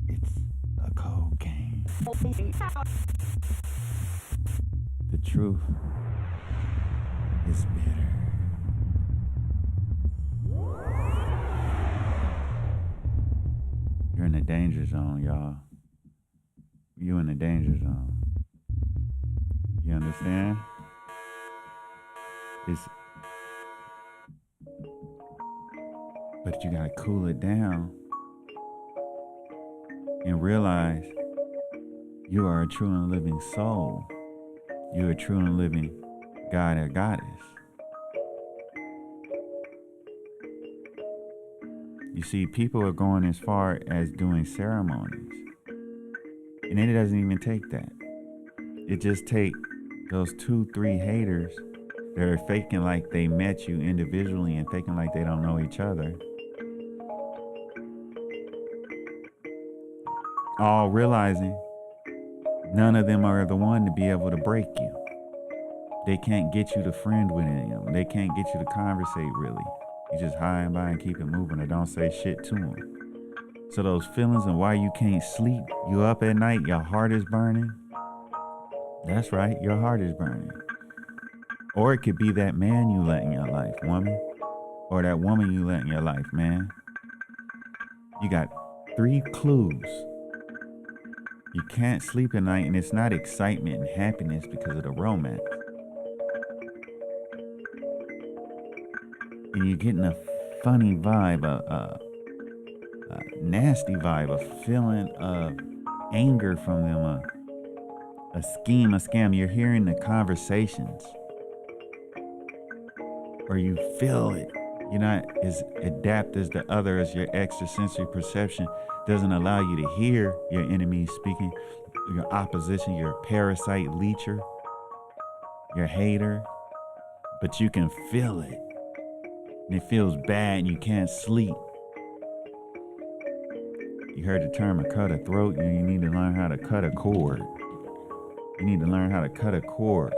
It's a cold game. The truth is bitter. You're in the danger zone, y'all. You in the danger zone. You understand? But you gotta cool it down and realize you are a true and living soul. You're a true and living god or goddess. You see, people are going as far as doing ceremonies. And it doesn't even take that. It just take those 2-3 haters that are faking like they met you individually and faking like they don't know each other. All realizing none of them are the one to be able to break you. They can't get you to friend with any of them. They can't get you to conversate really. You just high and by and keep it moving or don't say shit to them. So those feelings and why you can't sleep, you up at night, your heart is burning. That's right, your heart is burning. Or it could be that man you let in your life, woman. Or that woman you let in your life, man. You got 3 clues. You can't sleep at night, and it's not excitement and happiness because of the romance. And you're getting a funny vibe, a nasty vibe, a feeling of anger from them, a scheme, a scam. You're hearing the conversations. Or you feel it. You're not as adept as the other, as your extrasensory perception doesn't allow you to hear your enemy speaking, your opposition, your parasite, leecher, your hater, but you can feel it. And it feels bad and you can't sleep. You heard the term a cut a throat, and you need to learn how to cut a cord. You need to learn how to cut a cord.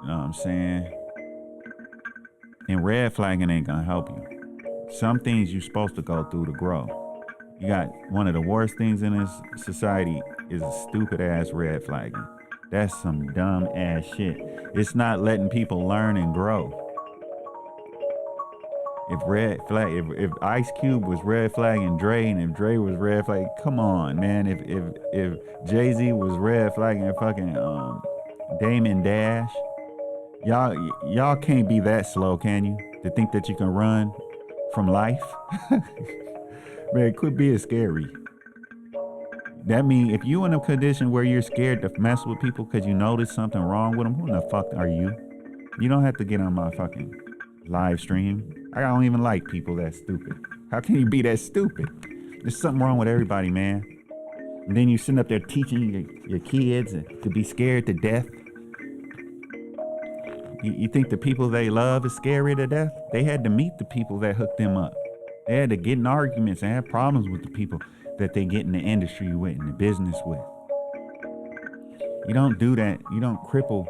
You know what I'm saying? And red flagging ain't gonna help you. Some things you're supposed to go through to grow. You got one of the worst things in this society is a stupid ass red flagging. That's some dumb ass shit. It's not letting people learn and grow. If Ice Cube was red flagging Dre, and if Dre was red flagging, come on, man. If Jay-Z was red flagging fucking Damon Dash, y'all can't be that slow, can you? To think that you can run from life? Man, it could be scary. That means if you in a condition where you're scared to mess with people because you notice something wrong with them, who the fuck are you? You don't have to get on my fucking live stream. I don't even like people that stupid. How can you be that stupid? There's something wrong with everybody, man. And then you sitting up there teaching your kids to be scared to death. You think the people they love is scary to death? They had to meet the people that hooked them up. They had to get in arguments and have problems with the people that they get in the industry with and the business with. You don't do that. You don't cripple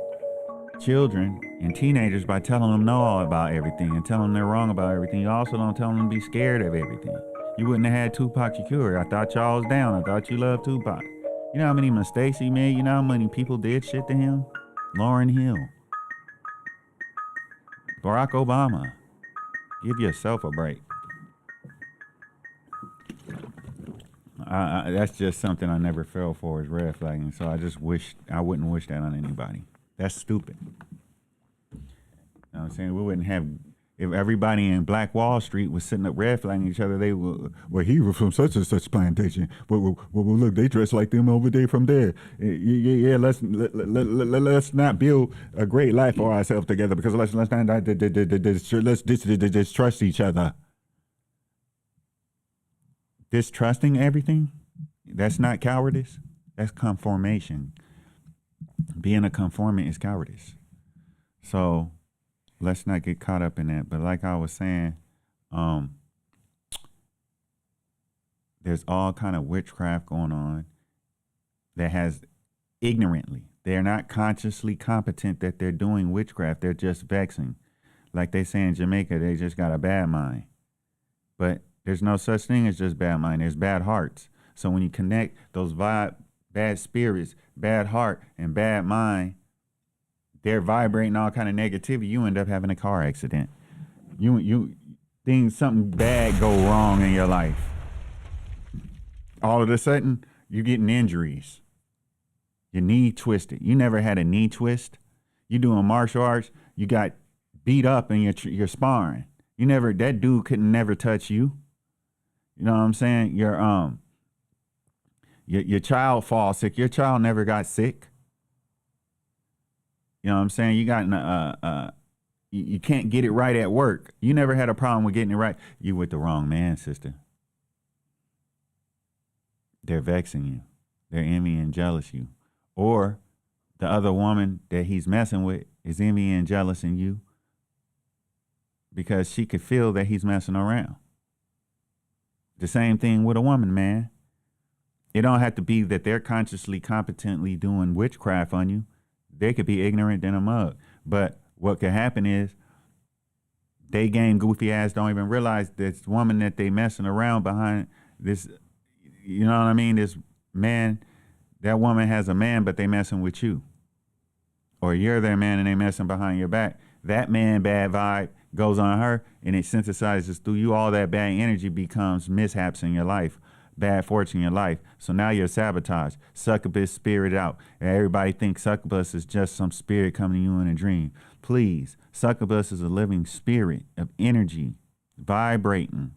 children and teenagers by telling them no all about everything and telling them they're wrong about everything. You also don't tell them to be scared of everything. You wouldn't have had Tupac Shakur. I thought y'all was down. I thought you loved Tupac. You know how many mistakes he made? You know how many people did shit to him? Lauryn Hill. Barack Obama. Give yourself a break. That's just something I never fell for, is red flagging. So I wouldn't wish that on anybody. That's stupid. You know what I'm saying? We wouldn't have, if everybody in Black Wall Street was sitting up red flagging each other, they were, well, he was from such and such plantation. Well, look, they dress like them over there from there. Yeah, let's not build a great life for ourselves together, because let's distrust each other. Distrusting everything, that's not cowardice. That's conformation. Being a conformant is cowardice. So let's not get caught up in that. But like I was saying, there's all kind of witchcraft going on that has ignorantly. They're not consciously competent that they're doing witchcraft. They're just vexing. Like they say in Jamaica, they just got a bad mind. But there's no such thing as just bad mind. There's bad hearts. So when you connect those bad spirits, bad heart, and bad mind, they're vibrating all kind of negativity. You end up having a car accident. Something bad go wrong in your life. All of a sudden, you're getting injuries. Your knee twisted. You never had a knee twist. You doing martial arts. You got beat up in your sparring. That dude could never touch you. You know what I'm saying? Your child falls sick. Your child never got sick. You know what I'm saying? You got you can't get it right at work. You never had a problem with getting it right. You with the wrong man, sister. They're vexing you. They're envying and jealous you. Or the other woman that he's messing with is envying and jealous in you because she could feel that he's messing around. The same thing with a woman, man. It don't have to be that they're consciously, competently doing witchcraft on you. They could be ignorant than a mug. But what could happen is they game goofy ass don't even realize this woman that they messing around behind this, you know what I mean? This man, that woman has a man, but they messing with you. Or you're their man and they messing behind your back. That man bad vibe goes on her and it synthesizes through you. All that bad energy becomes mishaps in your life, bad fortune in your life. So now you're sabotaged. Succubus spirit out. And everybody thinks succubus is just some spirit coming to you in a dream. Please, succubus is a living spirit of energy, vibrating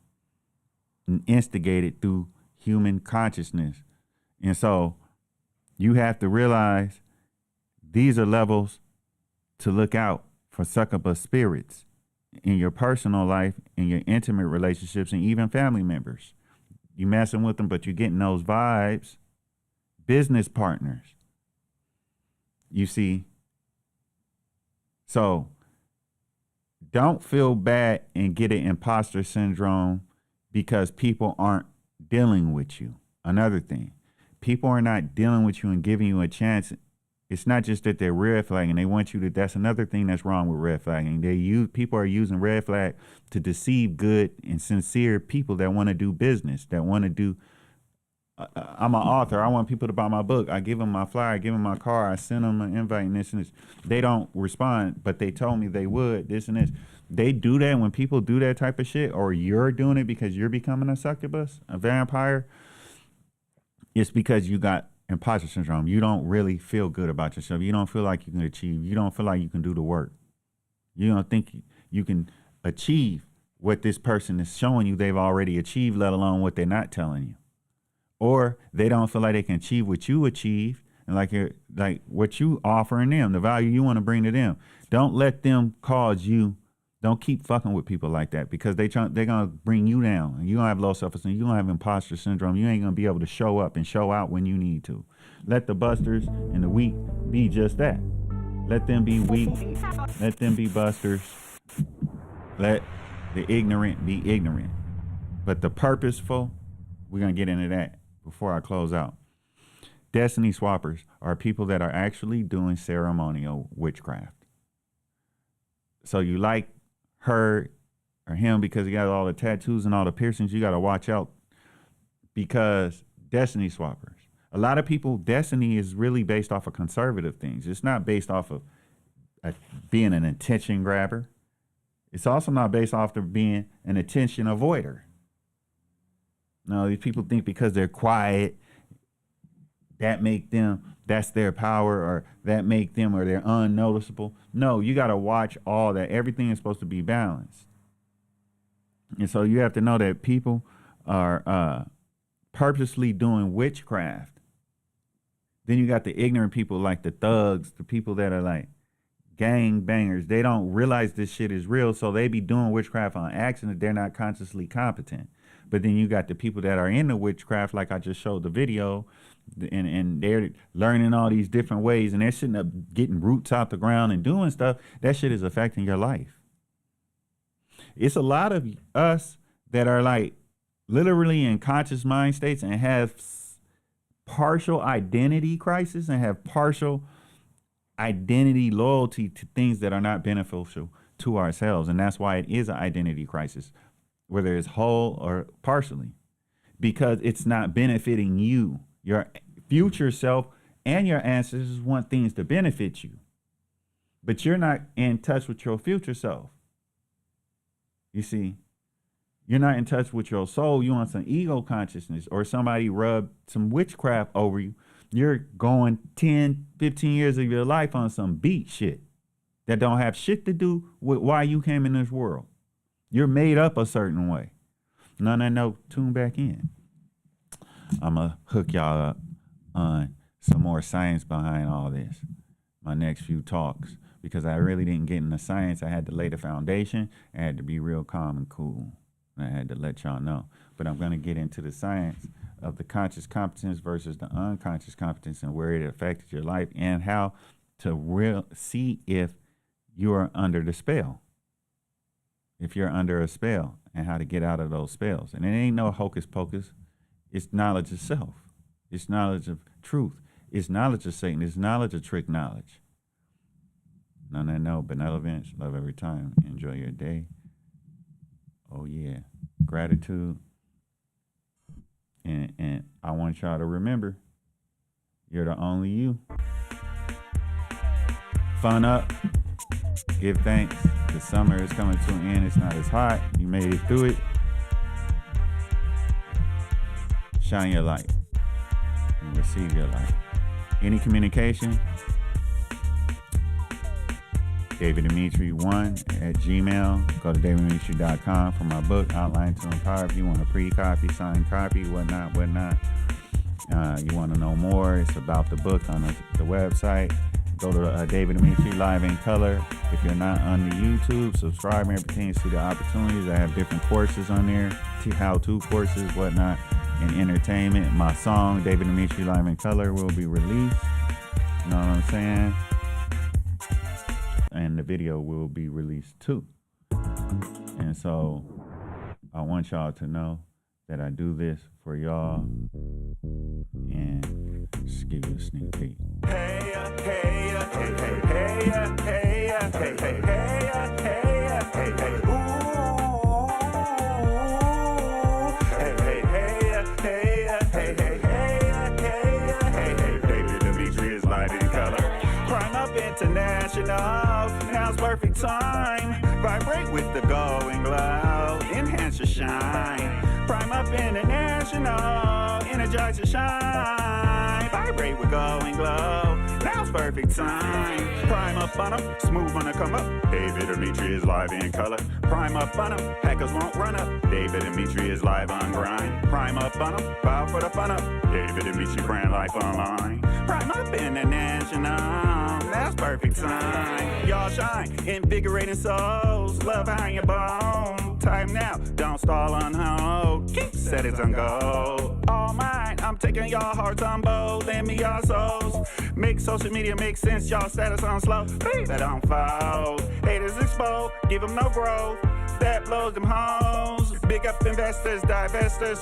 and instigated through human consciousness. And so you have to realize these are levels to look out for succubus spirits in your personal life, in your intimate relationships, and even family members. You messing with them, but you're getting those vibes. Business partners. You see? So don't feel bad and get an imposter syndrome because people aren't dealing with you. Another thing, people are not dealing with you and giving you a chance. It's not just that they're red flagging. They want you to, that's another thing that's wrong with red flagging. People are using red flag to deceive good and sincere people that want to do business, that want to do, I'm an author. I want people to buy my book. I give them my flyer, I give them my car, I send them an invite and this and this. They don't respond, but they told me they would, this and this. They do that when people do that type of shit, or you're doing it because you're becoming a succubus, a vampire. It's because you got imposter syndrome. You don't really feel good about yourself. You don't feel like you can achieve. You don't feel like you can do the work. You don't think you can achieve what this person is showing you they've already achieved, let alone what they're not telling you. Or they don't feel like they can achieve what you achieved and like what you offering them, the value you want to bring to them. Don't let them cause you Don't keep fucking with people like that, because they're gonna bring you down. You don't have low self-esteem. You don't have imposter syndrome. You ain't gonna be able to show up and show out when you need to. Let the busters and the weak be just that. Let them be weak. Let them be busters. Let the ignorant be ignorant. But the purposeful, we're gonna get into that before I close out. Destiny swappers are people that are actually doing ceremonial witchcraft. So you like her or him because he got all the tattoos and all the piercings, you got to watch out, because destiny swappers. A lot of people, destiny is really based off of conservative things. It's not based off of being an attention grabber. It's also not based off of being an attention avoider. No, these people think because they're quiet, that's their power, or that make them, or they're unnoticeable. No, you got to watch all that. Everything is supposed to be balanced. And so you have to know that people are purposely doing witchcraft. Then you got the ignorant people, like the thugs, the people that are like gang bangers. They don't realize this shit is real, so they be doing witchcraft on accident. They're not consciously competent. But then you got the people that are into witchcraft, like I just showed the video, and they're learning all these different ways, and they're sitting up getting roots out the ground and doing stuff. That shit is affecting your life. It's a lot of us that are like literally in conscious mind states and have partial identity crisis and have partial identity loyalty to things that are not beneficial to ourselves. And that's why it is an identity crisis, whether it's whole or partially, because it's not benefiting you. Your future self and your ancestors want things to benefit you, but you're not in touch with your future self. You see, you're not in touch with your soul. You want some ego consciousness, or somebody rubbed some witchcraft over you. You're going 10, 15 years of your life on some beat shit that don't have shit to do with why you came in this world. You're made up a certain way. No, tune back in. I'm going to hook y'all up on some more science behind all this, my next few talks, because I really didn't get into science. I had to lay the foundation. I had to be real calm and cool. And I had to let y'all know. But I'm going to get into the science of the conscious competence versus the unconscious competence, and where it affected your life, and how to see if you're under the spell. If you're under a spell, and how to get out of those spells. And it ain't no hocus pocus. It's knowledge of self. It's knowledge of truth. It's knowledge of Satan. It's knowledge of trick knowledge. No, benevolence, love every time. Enjoy your day. Oh yeah, gratitude. And I want y'all to remember, you're the only you. Fun up. Give thanks. The summer is coming to an end. It's not as hot. You made it through it. Shine your light and receive your light. Any communication, DavidDimitri1@gmail. Go to DavidDimitri.com for my book, Outline to Empower. If you want a pre-copy, signed copy, whatnot. You want to know more, it's about the book on the website. Go to David Dimitri Live in Color. If you're not on the YouTube, subscribe and everything. See the opportunities. I have different courses on there, how-to courses, whatnot, and entertainment. My song, David Dimitri Live in Color, will be released. You know what I'm saying? And the video will be released too. And so I want y'all to know that I do this for y'all, and just give you a sneak peek. David Dimitri is light in color. Prime Up International, now's perfect time. Vibrate with the glowing glow, enhance your shine. Prime Up International, energize your shine. Vibrate with glowing glow, now's now's perfect time. Prime up on 'em, smooth on the come up. David Dimitri is live in color. Prime up on 'em, hackers won't run up. David Dimitri is live on grind. Prime up on 'em, bow for the fun up. David Dimitri brand life online. Prime up international, now's perfect time. Y'all shine, invigorating souls. Love how you bone. Time now, don't stall on hold. Keep set it on go. All mine, I'm taking y'all hearts on both. Lend me your souls. Make social media make sense, y'all status on slow. Baby, don't fold. Haters exposed, give them no growth. That blows them hoes. Big up investors, divestors.